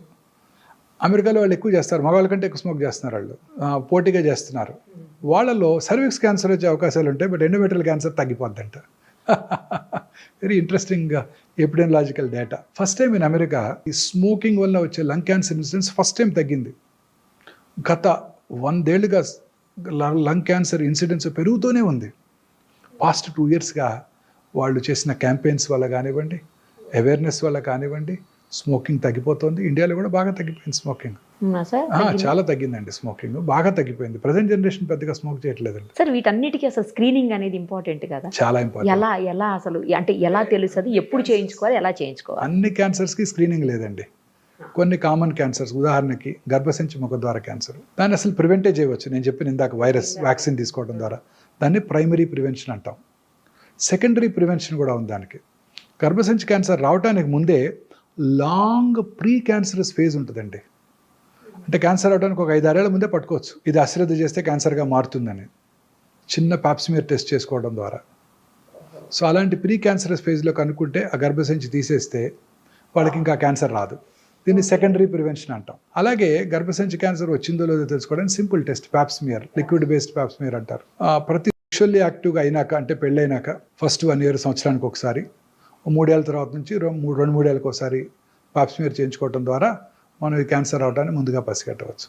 అమెరికాలో వాళ్ళు ఎక్కువ చేస్తారు, మగవాళ్ళ కంటే ఎక్కువ స్మోక్ చేస్తున్నారు, వాళ్ళు పోటీగా చేస్తున్నారు. వాళ్ళలో సర్విక్స్ క్యాన్సర్ వచ్చే అవకాశాలు ఉంటాయి, బట్ ఎండోమెట్రియల్ క్యాన్సర్ తగ్గిపోద్దంట. Very interesting epidemiological data. First time in America ఈ స్మోకింగ్ వల్ల వచ్చే lung cancer incidence first time తగ్గింది. గత 100 ఏళ్ళుగా లంగ్ క్యాన్సర్ ఇన్సిడెన్స్ పెరుగుతూనే ఉంది. పాస్ట్ 2 ఇయర్స్గా వాళ్ళు చేసిన క్యాంపెయిన్స్ వల్ల కానివ్వండి, అవేర్నెస్ వల్ల కానివ్వండి, స్మోకింగ్ తగ్గిపోతుంది. ఇండియాలో కూడా బాగా తగ్గిపోయింది స్మోకింగ్. చాలా తగ్గిందండి స్మోకింగ్, బాగా తగ్గిపోయింది. ప్రజెంట్ జనరేషన్ పెద్దగా స్మోక్ చేయట్లేదండి. సార్ వీటన్నిటికీ అసలు స్క్రీనింగ్ అనేది ఇంపార్టెంట్ కదా? చాలా ఇంపార్టెంట్. ఎలా అసలు అంటే ఎలా తెలుస్తుంది, ఎప్పుడు చేయించుకోవాలి, ఎలా చేయించుకోవాలి? అన్ని క్యాన్సర్స్కి స్క్రీనింగ్ లేదండి. కొన్ని కామన్ క్యాన్సర్స్, ఉదాహరణకి గర్భసంచి ముఖద్వార క్యాన్సర్, దాన్ని అసలు ప్రివెంటే చేయవచ్చు. నేను చెప్పిన ఇందాక వైరస్ వ్యాక్సిన్ తీసుకోవడం ద్వారా, దాన్ని ప్రైమరీ ప్రివెన్షన్ అంటాం. సెకండరీ ప్రివెన్షన్ కూడా ఉంది దానికి. గర్భసంచి క్యాన్సర్ రావడానికి ముందే లాంగ్ ప్రీ క్యాన్సరస్ ఫేజ్ ఉంటుందండి. అంటే క్యాన్సర్ అవడానికి ఒక 5-6 ఏళ్ల ముందే పట్టుకోవచ్చు, ఇది అశ్రద్ధ చేస్తే క్యాన్సర్గా మారుతుందని, చిన్న పాప్స్మియర్ టెస్ట్ చేసుకోవడం ద్వారా. సో అలాంటి ప్రీ క్యాన్సరస్ ఫేజ్లో కనుక్కుంటే ఆ గర్భసంచి తీసేస్తే వాళ్ళకి ఇంకా క్యాన్సర్ రాదు. దీన్ని సెకండరీ ప్రివెన్షన్ అంటాం. అలాగే గర్భసంచి క్యాన్సర్ వచ్చిందో లేదో తెలుసుకోవడానికి simple test Pap smear, liquid based Pap smear అంటారు. ప్రతి సెక్షువల్లీ యాక్టివ్గా అయినాక, అంటే పెళ్ళైనాక ఫస్ట్ 1 year సంవత్సరానికి ఒకసారి, 3 ఏళ్ళ తర్వాత నుంచి 2-3 ఏళ్ళకి ఒకసారి పాప్స్మియర్ చేయించుకోవడం ద్వారా మనం ఈ క్యాన్సర్ రావడాన్ని ముందుగా పసిగట్టవచ్చు.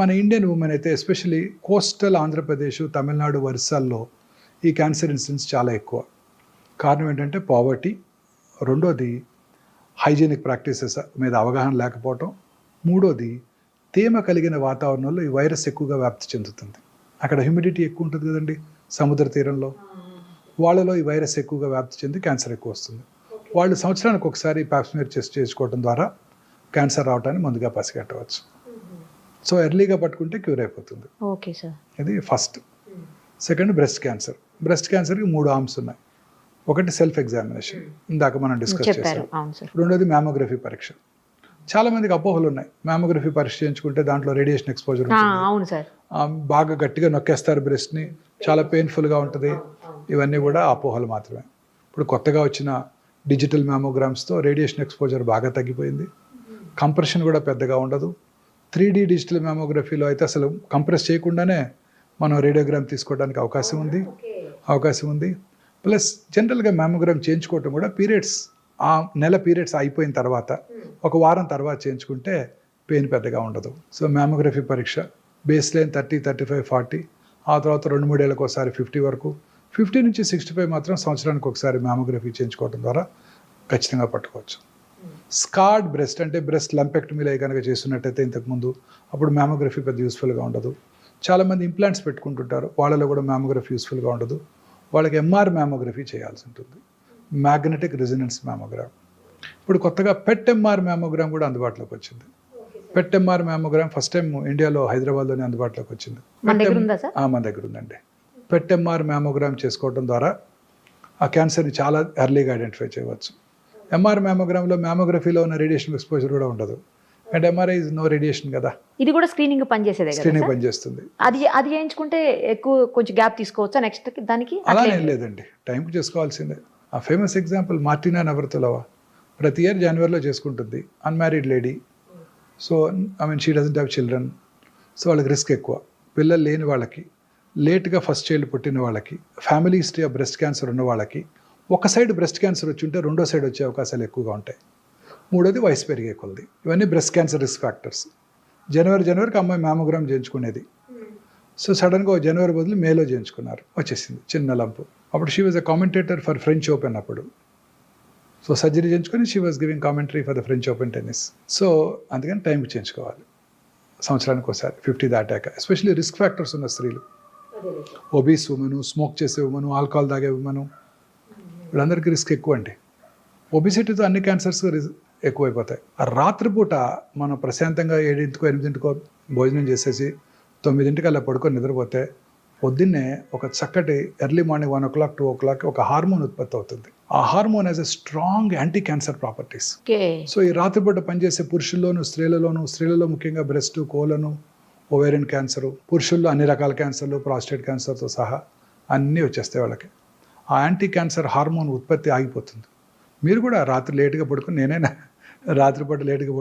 మన ఇండియన్ ఉమెన్ అయితే ఎస్పెషలీ కోస్టల్ ఆంధ్రప్రదేశ్, తమిళనాడు, ఒరిస్సాల్లో ఈ క్యాన్సర్ ఇన్సిడెన్స్ చాలా ఎక్కువ. కారణం ఏంటంటే పావర్టీ, రెండోది హైజీనిక్ ప్రాక్టీసెస్ మీద అవగాహన లేకపోవటం, మూడోది తేమ కలిగిన వాతావరణంలో ఈ వైరస్ ఎక్కువగా వ్యాప్తి చెందుతుంది. అక్కడ హ్యూమిడిటీ ఎక్కువ ఉంటుంది కదండి సముద్ర తీరంలో, వాళ్ళలో ఈ వైరస్ ఎక్కువగా వ్యాప్తి చెంది క్యాన్సర్ ఎక్కువ వస్తుంది. వాళ్ళు సంవత్సరానికి ఒకసారి పాప్స్మియర్ టెస్ట్ చేసుకోవడం ద్వారా క్యాన్సర్ రావడాన్ని ముందుగా పసిగట్టవచ్చు. సో ఎర్లీగా పట్టుకుంటే క్యూర్ అయిపోతుంది. Okay sir. ఇది first. Second breast cancer. Breast క్యాన్సర్కి 3 ఆర్మ్స్ ఉన్నాయి. ఒకటి సెల్ఫ్ ఎగ్జామినేషన్, ఇందాక మనం డిస్కస్ చేసాం. రెండోది మ్యామోగ్రఫీ పరీక్ష. చాలా మందికి అపోహలు ఉన్నాయి, మ్యామోగ్రఫీ పరీక్ష చేయించుకుంటే దాంట్లో రేడియేషన్ ఎక్స్పోజర్ ఉంటుంది, బాగా గట్టిగా నొక్కేస్తారు బ్రెస్ట్ని, చాలా పెయిన్ఫుల్గా ఉంటుంది. ఇవన్నీ కూడా అపోహలు మాత్రమే. ఇప్పుడు కొత్తగా వచ్చిన డిజిటల్ మ్యామోగ్రామ్స్తో రేడియేషన్ ఎక్స్పోజర్ బాగా తగ్గిపోయింది, కంప్రెషన్ కూడా పెద్దగా ఉండదు. 3D డిజిటల్ మ్యామోగ్రఫీలో అయితే అసలు కంప్రెస్ చేయకుండానే మనం రేడియోగ్రామ్ తీసుకోవడానికి అవకాశం ఉంది. ప్లస్ జనరల్గా మ్యామోగ్రామ్ చేయించుకోవటం కూడా పీరియడ్స్, ఆ నెల పీరియడ్స్ అయిపోయిన తర్వాత 1 వారం తర్వాత చేయించుకుంటే పెయిన్ పెద్దగా ఉండదు. సో మ్యామోగ్రఫీ పరీక్ష బేస్ లైన్ 30, 35, 40, ఆ తర్వాత 2-3 ఏళ్ళకి ఒకసారి 50 వరకు, 50 నుంచి 65 మాత్రం సంవత్సరానికి ఒకసారి మ్యామోగ్రఫీ చేయించుకోవడం ద్వారా ఖచ్చితంగా పట్టుకోవచ్చు. స్కార్డ్ బ్రెస్ట్ అంటే బ్రెస్ట్ లంపెక్టమీలో కనుక చేస్తున్నట్టయితే ఇంతకుముందు, అప్పుడు మ్యామోగ్రఫీ పెద్ద యూస్ఫుల్గా ఉండదు. చాలామంది ఇంప్లాంట్స్ పెట్టుకుంటుంటారు, వాళ్ళలో కూడా మ్యామోగ్రఫీ యూస్ఫుల్గా ఉండదు. వాళ్ళకి MR మ్యామోగ్రఫీ చేయాల్సి ఉంటుంది, మ్యాగ్నెటిక్ రెజొనెన్స్ మ్యామోగ్రామ్. ఇప్పుడు కొత్తగా పెట్ MR మ్యామోగ్రామ్ కూడా అందుబాటులోకి వచ్చింది. పెట్ MR మ్యామోగ్రామ్ ఫస్ట్ టైం ఇండియాలో హైదరాబాద్లోనే అందుబాటులోకి వచ్చింది. మన దగ్గర ఉందండి. పెట్ MR మ్యామోగ్రామ్ చేసుకోవడం ద్వారా ఆ క్యాన్సర్ని చాలా ఎర్లీగా ఐడెంటిఫై చేయవచ్చు. MR మ్యామోగ్రామ్లో మ్యామోగ్రఫీలో ఉన్న రేడియేషన్ ఎక్స్పోజర్ కూడా ఉండదు. And MRI is no radiation కదా, ఇది కూడా స్క్రీనింగ్ పనిచేసేదే కదా స్క్రీనింగ్ సార్? పనిచేస్తుంది. అది చేయించుకుంటే ఎక్కువ కొంచెం గ్యాప్ తీసుకోవచ్చా నెక్స్ట్ దానికి? అలానే లేదండి, టైంకి చేసుకోవాల్సిందే. ఆ ఫేమస్ ఎగ్జాంపుల్ మార్టినా నవరతులవా, ప్రతి ఇయర్ జనవరిలో చేసుకుంటుంది, unmarried lady. So I mean she doesn't have children, so వాళ్ళకి రిస్క్ ఎక్కువ. పిల్లలు లేని వాళ్ళకి, లేట్గా ఫస్ట్ చైల్డ్ పుట్టిన వాళ్ళకి, family history of breast cancer ఉన్న వాళ్ళకి, ఒక సైడ్ బ్రెస్ట్ క్యాన్సర్ వచ్చి ఉంటే రెండో సైడ్ వచ్చే అవకాశాలు ఎక్కువగా ఉంటాయి. మూడోది వయసు పెరిగే కొలది. ఇవన్నీ బ్రెస్ట్ క్యాన్సర్ రిస్క్ ఫ్యాక్టర్స్. జనవరికి అమ్మాయి మ్యామోగ్రామ్ చేయించుకునేది, సో సడన్గా జనవరి బదులు మేలో చేయించుకున్నారు, వచ్చేసింది చిన్న లంపు. అప్పుడు she was a commentator for French open అప్పుడు. సో సర్జరీ చేయించుకొని she was giving commentary for the French open tennis. So అందుకని టైంకి చేయించుకోవాలి, సంవత్సరానికి ఒకసారి 50 దాటాక. ఎస్పెషల్లీ రిస్క్ ఫ్యాక్టర్స్ ఉన్న స్త్రీలు, ఒబీస్ ఉమెను, స్మోక్ చేసే ఉమెను, ఆల్కహాల్ తాగే ఉమెను, వీళ్ళందరికీ రిస్క్ ఎక్కువ అండి. ఒబిసిటీతో అన్ని క్యాన్సర్స్ ఎక్కువైపోతాయి. ఆ రాత్రిపూట మనం ప్రశాంతంగా 7ంటికో 8ంటికో భోజనం చేసేసి 9ంటికి అలా పడుకొని నిద్రపోతే పొద్దున్నే ఒక చక్కటి ఎర్లీ మార్నింగ్ 1 o'clock 2 o'clock ఒక హార్మోన్ ఉత్పత్తి అవుతుంది. ఆ hormone has a strong anti cancer properties. So ఈ రాత్రిపూట పనిచేసే పురుషుల్లోను స్త్రీలలో ముఖ్యంగా బ్రెస్ట్, కోలను, ఓవేరియన్ క్యాన్సరు, పురుషుల్లో అన్ని రకాల క్యాన్సర్లు, ప్రాస్టేట్ క్యాన్సర్తో సహా అన్నీ వచ్చేస్తాయి వాళ్ళకి. ఆ యాంటీ క్యాన్సర్ హార్మోన్ ఉత్పత్తి ఆగిపోతుంది. మీరు కూడా రాత్రి లేట్గా పడుకొని, నేనైనా రాత్రిపూట లేట్గా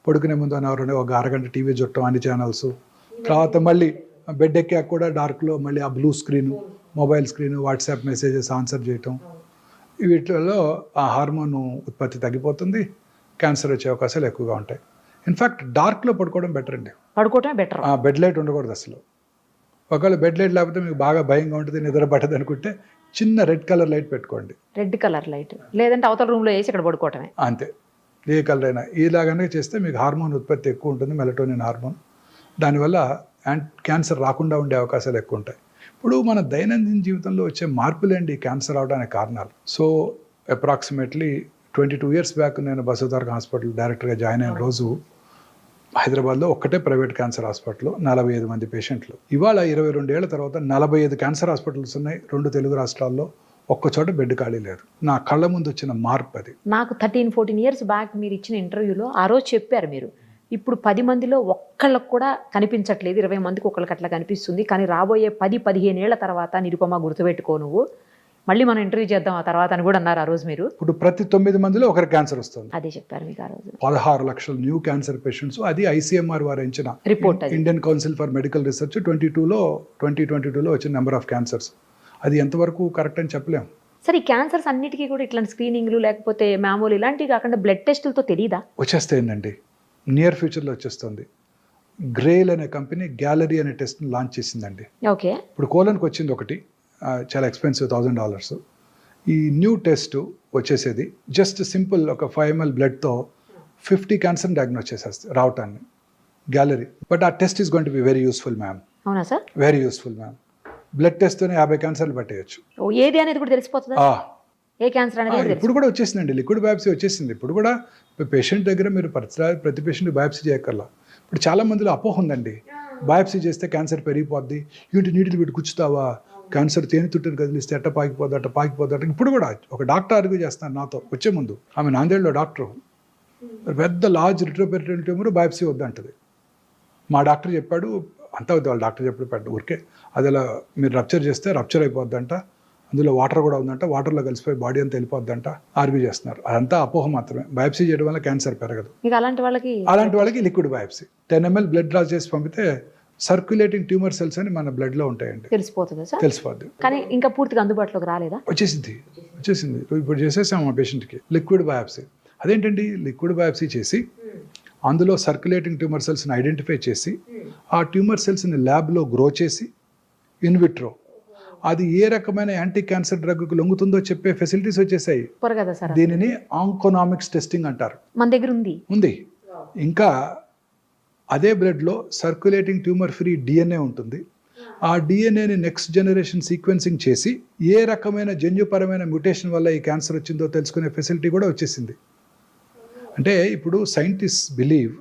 పడుకునే ముందు ఒక అరగంట టీవీ చుట్టం అన్ని ఛానల్స్, తర్వాత మళ్ళీ బెడ్ ఎక్కాక కూడా డార్క్లో మళ్ళీ ఆ blue screen, mobile screen, WhatsApp messages answer చేయటం, వీటిలో ఆ హార్మోన్ ఉత్పత్తి తగ్గిపోతుంది, క్యాన్సర్ వచ్చే అవకాశాలు ఎక్కువగా ఉంటాయి. ఇన్ఫ్యాక్ట్ డార్క్లో పడుకోవడం బెటర్ అండి, పడుకోవటమే బెటర్. బెడ్ లైట్ ఉండకూడదు అసలు. ఒకవేళ బెడ్ లైట్ లేకపోతే మీకు బాగా భయంగా ఉంటుంది, నిద్ర పట్టదు అనుకుంటే చిన్న రెడ్ కలర్ లైట్ పెట్టుకోండి. రెడ్ కలర్ లైట్, లేదంటే అవతల రూమ్లో వేసి ఇక్కడ పడుకోవటమే, అంతే. ఏ కలర్ అయినా ఇలాగనే చేస్తే మీకు హార్మోన్ ఉత్పత్తి ఎక్కువ ఉంటుంది, మెలటోనిన్ హార్మోన్. దానివల్ల క్యాన్సర్ రాకుండా ఉండే అవకాశాలు ఎక్కువ ఉంటాయి. ఇప్పుడు మన దైనందిన జీవితంలో వచ్చే మార్పులేండి క్యాన్సర్ అవడానికి కారణాలు. సో అప్రాక్సిమేట్లీ 22 years బ్యాక్ నేను బసవతారక హాస్పిటల్ డైరెక్టర్గా జాయిన్ అయిన రోజు హైదరాబాద్లో ఒక్కటే ప్రైవేట్ క్యాన్సర్ హాస్పిటల్, 45 మంది పేషెంట్లు. ఇవాళ 22 ఏళ్ల తర్వాత 45 క్యాన్సర్ హాస్పిటల్స్ ఉన్నాయి 2 తెలుగు రాష్ట్రాల్లో, ఒక్కచోట బెడ్ ఖాళీ లేదు. నా కళ్ళ ముందు వచ్చిన మార్పు అది. నాకు 13-14 years బ్యాక్ మీరు ఇచ్చిన ఇంటర్వ్యూలో ఆ రోజు చెప్పారు మీరు, ఇప్పుడు 10 మందిలో ఒక్కళ్ళకు కూడా కనిపించట్లేదు, 20 మందికి ఒక్కళ్ళకి అట్లా కనిపిస్తుంది, కానీ రాబోయే 10-15 ఏళ్ల తర్వాత నిరుపమ గుర్తుపెట్టుకో నువ్వు, మళ్ళీ మనం ఇంటర్వ్యూ చేద్దాం ఆ తర్వాత అని కూడా అన్నారు ఆ రోజు మీరు. ఇప్పుడు ప్రతి 9 మందిలో ఒకరికి క్యాన్సర్ వస్తుంది. అదే చెప్పారు మీకు ఆ రోజు. 16 లక్షల న్యూ క్యాన్సర్ పేషెంట్స్, అది ఐసీఎంఆర్ వారు ఇచ్చిన report, Indian council for medical research 2022లో వచ్చిన నెంబర్ ఆఫ్ క్యాన్సర్స్. అది ఎంతవరకు కరెక్ట్ అని చెప్పలేము. సరే, ఈ క్యాన్సర్స్ అన్నిటికీ కూడా ఇట్లాంటి స్క్రీనింగ్లు లేకపోతే మామూలు ఇలాంటివి కాకుండా బ్లడ్ టెస్టులతో తెలియదా? వచ్చేస్తాయండి, నియర్ ఫ్యూచర్లో వచ్చేస్తుంది. గ్రేల్ అనే కంపెనీ గ్యాలరీ అనే టెస్ట్ని లాంచ్ చేసిందండి. ఓకే. ఇప్పుడు కోలన్కి వచ్చింది ఒకటి, చాలా ఎక్స్పెన్సివ్, $1,000. ఈ న్యూ టెస్ట్ వచ్చేసేది జస్ట్ సింపుల్ ఒక 5 ml బ్లడ్తో 50 క్యాన్సర్ డయాగ్నోస్ చేసేస్తుంది రావటాన్ని, గ్యాలరీ. బట్ ఆ test is going to be very useful ma'am. అవునా sir? Very useful ma'am. Blood టెస్ట్తోనే 50 క్యాన్సర్లు పట్టేయచ్చు. ఏది అనేది కూడా తెలిసిపోతుందా? ఏ క్యాన్సర్ అనేది ఇప్పుడు కూడా వచ్చేసిందండి, లిక్విడ్ బయాప్సీ వచ్చేసింది. ఇప్పుడు కూడా పేషెంట్ దగ్గర మీరు ప్రతి పేషెంట్ బయాప్సీ చేయక్కర్లా. ఇప్పుడు చాలా మందిలో అపోహ ఉందండి, బయాప్సీ చేస్తే క్యాన్సర్ పెరిగిపోద్ది, ఏంటి నీటిని పెట్టి కూర్చుతావా, క్యాన్సర్ తేనె తుట్టిని కదిలిస్తే అట్ట పాకిపోద్ది. ఇప్పుడు కూడా ఒక డాక్టర్ ఆర్గ్యూ చేస్తాను నాతో వచ్చే ముందు. ఆమె నాందేడ్లో డాక్టరు, పెద్ద లార్జ్ రిట్రోపెరిటోనియల్ ట్యూమర్ బయాప్సీ వద్దంటది. మా డాక్టర్ చెప్పాడు, అంతా వద్దు, వాళ్ళ డాక్టర్ చెప్పాడు పెట్ట ఊరికే, అది అలా మీరు రప్చర్ చేస్తే రప్చర్ అయిపోద్దంట, అందులో వాటర్ కూడా ఉందంట, వాటర్లో కలిసిపోయి బాడీ అంతా వెళ్ళిపోద్దంట, ఆర్గ్యూ చేస్తున్నారు. అదంతా అపోహ మాత్రమే. బయాప్సీ చేయడం వల్ల క్యాన్సర్ పెరగదు. అలాంటి వాళ్ళకి liquid biopsy 10 ml blood draw చేసి పంపితే సర్క్యులేటింగ్ ట్యూమర్ సెల్స్ అని మన బ్లడ్లో ఉంటాయండి, తెలిసిపోద్ది. కానీ ఇంకా పూర్తిగా అందుబాటులోకి రాలేదా? వచ్చేసింది. ఇప్పుడు చేసేసాం మా పేషెంట్కి లిక్విడ్ బయాప్సీ. అదేంటండి, లిక్విడ్ బయాప్సీ చేసి అందులో సర్క్యులేటింగ్ ట్యూమర్ సెల్స్ని ఐడెంటిఫై చేసి ఆ ట్యూమర్ సెల్స్ని ల్యాబ్లో గ్రో చేసి ఇన్విట్రో అది ఏ రకమైన యాంటీ క్యాన్సర్ డ్రగ్కు లొంగుతుందో చెప్పే ఫెసిలిటీస్ వచ్చేసాయి. దీనిని ఆంకోనామిక్స్ టెస్టింగ్ అంటారు. మన దగ్గర ఉంది. ఇంకా అదే బ్లడ్లో సర్క్యులేటింగ్ ట్యూమర్ ఫ్రీ డిఎన్ఏ ఉంటుంది. ఆ డిఎన్ఏని నెక్స్ట్ జనరేషన్ సీక్వెన్సింగ్ చేసి ఏ రకమైన జన్యుపరమైన మ్యూటేషన్ వల్ల ఈ క్యాన్సర్ వచ్చిందో తెలుసుకునే ఫెసిలిటీ కూడా వచ్చేసింది. అంటే ఇప్పుడు సైంటిస్ట్ బిలీవ్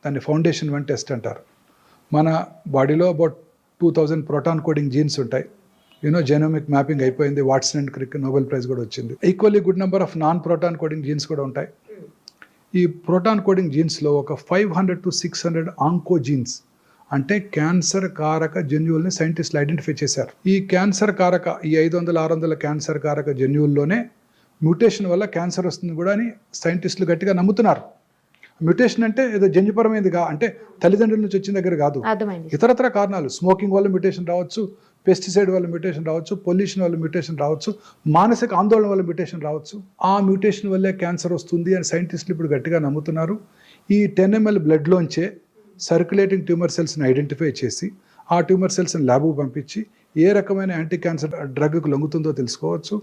దాన్ని ఫౌండేషన్ 1 టెస్ట్ అంటారు. మన బాడీలో అబౌట్ 2000 ప్రోటాన్ కోడింగ్ జీన్స్ ఉంటాయి. జెనోమిక్ మ్యాపింగ్ అయిపోయింది, Watson and Crick Nobel prize కూడా వచ్చింది. Equally good number of non proton coding jeans కూడా ఉంటాయి. ఈ ప్రోటాన్ కోడింగ్ జీన్స్లో ఒక 500 to 600 ఆంకోజీన్స్ అంటే క్యాన్సర్ కారక జన్యువుల్ని సైంటిస్టులు ఐడెంటిఫై చేశారు. ఈ క్యాన్సర్ కారక ఈ 500-600 క్యాన్సర్ కారక జన్యువుల్లోనే మ్యూటేషన్ వల్ల క్యాన్సర్ వస్తుంది కూడా అని సైంటిస్టులు గట్టిగా నమ్ముతున్నారు. మ్యూటేషన్ అంటే ఏదో జన్యుపరమైనదిగా, అంటే తల్లిదండ్రుల నుంచి వచ్చిన దగ్గర కాదు, అర్థమైంది. ఇతరత్ర కారణాలు, స్మోకింగ్ వల్ల మ్యూటేషన్ రావచ్చు, పెస్టిసైడ్ వల్ల మ్యూటేషన్ రావచ్చు, పొల్యూషన్ వల్ల మ్యూటేషన్ రావచ్చు, మానసిక ఆందోళన వల్ల మ్యూటేషన్ రావచ్చు. ఆ మ్యూటేషన్ వల్లే క్యాన్సర్ వస్తుంది అని సైంటిస్టులు ఇప్పుడు గట్టిగా నమ్ముతున్నారు. ఈ 10 ml బ్లడ్లోంచే సర్క్యులేటింగ్ ట్యూమర్ సెల్స్ని ఐడెంటిఫై చేసి ఆ ట్యూమర్ సెల్స్ని ల్యాబ్కు పంపించి ఏ రకమైన యాంటీ క్యాన్సర్ డ్రగ్కు లొంగుతుందో తెలుసుకోవచ్చు.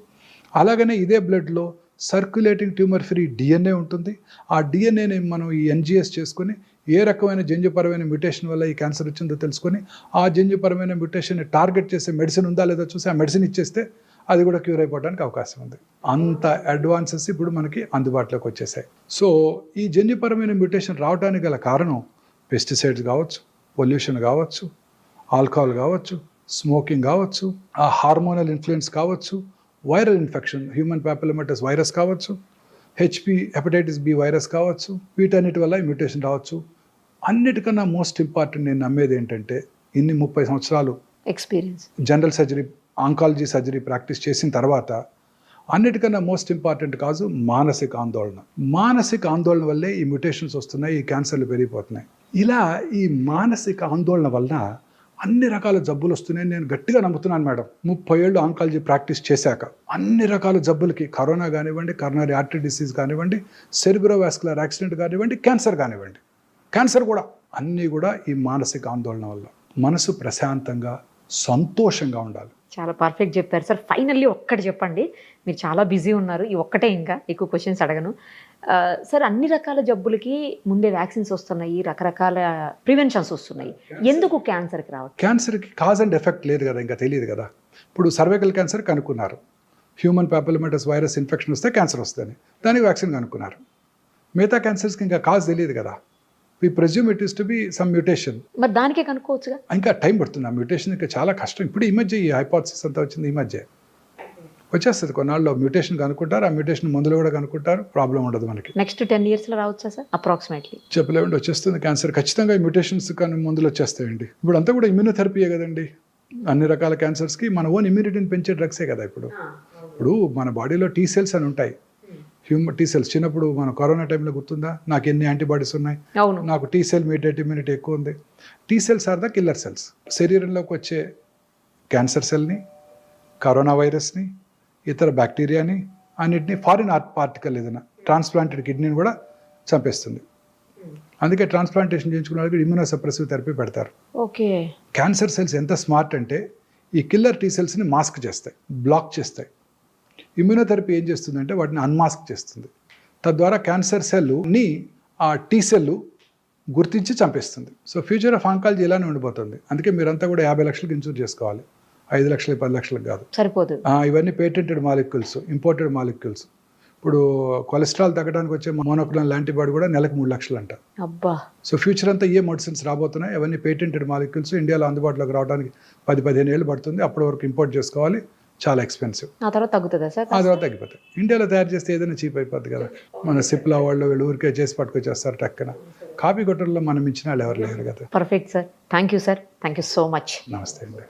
అలాగనే ఇదే బ్లడ్లో సర్క్యులేటింగ్ ట్యూమర్ ఫ్రీ డిఎన్ఏ ఉంటుంది. ఆ డిఎన్ఏని మనం ఈ ఎన్జిఎస్ చేసుకొని ఏ రకమైన జన్యుపరమైన మ్యూటేషన్ వల్ల ఈ క్యాన్సర్ వచ్చిందో తెలుసుకొని ఆ జన్యుపరమైన మ్యూటేషన్ని టార్గెట్ చేసే మెడిసిన్ ఉందా లేదా చూసి ఆ మెడిసిన్ ఇచ్చేస్తే అది కూడా క్యూర్ అయిపోవడానికి అవకాశం ఉంది. అంత అడ్వాన్సెస్ ఇప్పుడు మనకి అందుబాటులోకి వచ్చేసాయి. సో ఈ జన్యుపరమైన మ్యూటేషన్ రావడానికి గల కారణం పెస్టిసైడ్స్ కావచ్చు, పొల్యూషన్ కావచ్చు, ఆల్కహాల్ కావచ్చు, స్మోకింగ్ కావచ్చు, ఆ హార్మోనల్ ఇన్ఫ్లుయెన్స్ కావచ్చు, వైరల్ ఇన్ఫెక్షన్, హ్యూమన్ ప్యాపిలోమాటస్ వైరస్ కావచ్చు, హెపటైటిస్ బి వైరస్ కావచ్చు, వీటన్నిటి వల్ల ఈ మ్యూటేషన్ రావచ్చు. అన్నిటికన్నా మోస్ట్ ఇంపార్టెంట్ నేను నమ్మేది ఏంటంటే, ఇన్ని 30 సంవత్సరాలు experience general surgery, oncology surgery practice చేసిన తర్వాత అన్నిటికన్నా మోస్ట్ ఇంపార్టెంట్ కాదు మానసిక ఆందోళన. మానసిక ఆందోళన వల్లే ఈ మ్యూటేషన్స్ వస్తున్నాయి, ఈ క్యాన్సర్లు పెరిగిపోతున్నాయి. ఇలా ఈ మానసిక ఆందోళన వలన అన్ని రకాల జబ్బులు వస్తున్నాయని నేను గట్టిగా నమ్ముతున్నాను మేడం. 30 ఏళ్ళు ఆంకాలజీ ప్రాక్టీస్ చేశాక అన్ని రకాల జబ్బులకి, కరోనా కానివ్వండి, కరోనరీ ఆర్టరీ డిసీజ్ కానివ్వండి, సెరిబ్రోవాస్కులర్ యాక్సిడెంట్ కానివ్వండి, క్యాన్సర్ కానివ్వండి, క్యాన్సర్ కూడా అన్నీ కూడా ఈ మానసిక ఆందోళన వల్ల. మనసు ప్రశాంతంగా సంతోషంగా ఉండాలి. చాలా పర్ఫెక్ట్ చెప్పారు సార్. ఫైనల్లీ ఒక్కటి చెప్పండి, మీరు చాలా బిజీ ఉన్నారు, ఈ ఒక్కటే, ఇంకా ఎక్కువ క్వశ్చన్స్ అడగను. సార్, అన్ని రకాల జబ్బులకి ముందే వ్యాక్సిన్స్ వస్తున్నాయి, రకరకాల ప్రివెన్షన్స్ వస్తున్నాయి, ఎందుకు క్యాన్సర్కి రావట్లేదు? క్యాన్సర్కి కాజ్ అండ్ ఎఫెక్ట్ లేదు కదా, ఇంకా తెలియదు కదా. ఇప్పుడు సర్వైకల్ క్యాన్సర్ కనుక్కున్నారు, హ్యూమన్ ప్యాపిలోమాటస్ వైరస్ ఇన్ఫెక్షన్ వస్తే క్యాన్సర్ వస్తుందని దానికి వ్యాక్సిన్ కనుక్కున్నారు. మిగతా క్యాన్సర్స్కి ఇంకా కాజ్ తెలియదు కదా. We presume it is to be some mutation. మరి దానికే కనుక్కోవచ్చుగా. ఇంకా టైం పడుతుంది. ఆ మ్యూటేషన్ ఇంకా చాలా కష్టం. ఇప్పుడు ఈ మధ్య ఈ హైపోథసిస్ అంతా వచ్చింది, ఈ మధ్య వచ్చేస్తుంది. కొన్నాళ్ళు మ్యూటేషన్ కనుక్కుంటారు, ఆ మ్యూటేషన్ మందులు కూడా కనుక్కుంటారు, ప్రాబ్లం ఉండదు మనకి. నెక్స్ట్ 10 yearsలో రావచ్చా సార్ అప్రాక్సిమేట్లీ? చెప్పలేమండి, వచ్చేస్తుంది క్యాన్సర్ ఖచ్చితంగా. ఈ మ్యూటేషన్స్ కానీ మందులు వచ్చేస్తాయండి. ఇప్పుడు అంతా కూడా ఇమ్యూనోథెరపీయే కదండి. అన్ని రకాల క్యాన్సర్స్కి మన ఓన్ ఇమ్యూనిటీని పెంచే డ్రగ్సే కదా. ఇప్పుడు మన బాడీలో టీ సెల్స్ అని ఉంటాయి, హ్యూమన్ టీ సెల్స్. చిన్నప్పుడు మన కరోనా టైంలో గుర్తుందా, నాకు ఎన్ని యాంటీబాడీస్ ఉన్నాయి, నాకు టీ సెల్ మీడియేట్ ఇమ్యూనిటీ ఎక్కువ ఉంది. T cells are the killer cells. శరీరంలోకి వచ్చే క్యాన్సర్ సెల్ని, కరోనా వైరస్ని, ఇతర బ్యాక్టీరియాని, అన్నిటిని, ఫారిన్ పార్టికల్ ఏదైనా, ట్రాన్స్ప్లాంటెడ్ కిడ్నీని కూడా చంపేస్తుంది. అందుకే ట్రాన్స్ప్లాంటేషన్ చేయించుకున్న వాళ్ళకి ఇమ్యూనోసప్రెసివ్ థెరపీ పెడతారు. ఓకే. క్యాన్సర్ సెల్స్ ఎంత స్మార్ట్ అంటే ఈ కిల్లర్ టీ సెల్స్ని మాస్క్ చేస్తాయి, బ్లాక్ చేస్తాయి. ఇమ్యూనోథెరపీ ఏం చేస్తుందంటే వాటిని అన్మాస్క్ చేస్తుంది. తద్వారా క్యాన్సర్ సెల్ని ఆ టీ సెల్ గుర్తించి చంపేస్తుంది. సో ఫ్యూచర్ ఆఫ్ ఆంకాలజీ ఇలానే ఉండిపోతుంది. అందుకే మీరంతా కూడా 50 లక్షలకు ఇన్సూర్ చేసుకోవాలి, 5 లక్షలు 10 లక్షలకు కాదు, సరిపోదు. ఇవన్నీ పేటెంటెడ్ మాలిక్యూల్స్, ఇంపోర్టెడ్ మాలిక్యూల్స్. ఇప్పుడు కొలెస్ట్రాల్ తగ్గడానికి వచ్చే మోనోక్లోనల్ యాంటీబాడీ కూడా నెలకు 3 లక్షలు అంట. అబ్బా. సో ఫ్యూచర్ అంతా ఏ మెడిసిన్స్ రాబోతున్నాయి, అవన్నీ పేటెంటెడ్ మాలిక్యూల్స్. ఇండియాలో అందుబాటులోకి రావడానికి 10-15 ఏళ్ళు పడుతుంది. అప్పటి వరకు ఇంపోర్ట్ చేసుకోవాలి, చాలా ఎక్స్పెన్సివ్. ఆ తర్వాత తగ్గుతుందా సార్? ఆ తర్వాత తగ్గిపోతాయి. ఇండియాలో తయారు చేస్తే ఏదైనా చీప్ అయిపోద్ది కదా. మన సిప్లా వాళ్ళు వీళ్ళు ఊరికే చేసి పట్టుకొచ్చేస్తారు టక్కన. కాపీ కొట్టల్లో మనం ఇచ్చిన వాళ్ళు ఎవరు లేరు కదా. Perfect sir, thank you sir, thank you so much. నమస్తే అండి.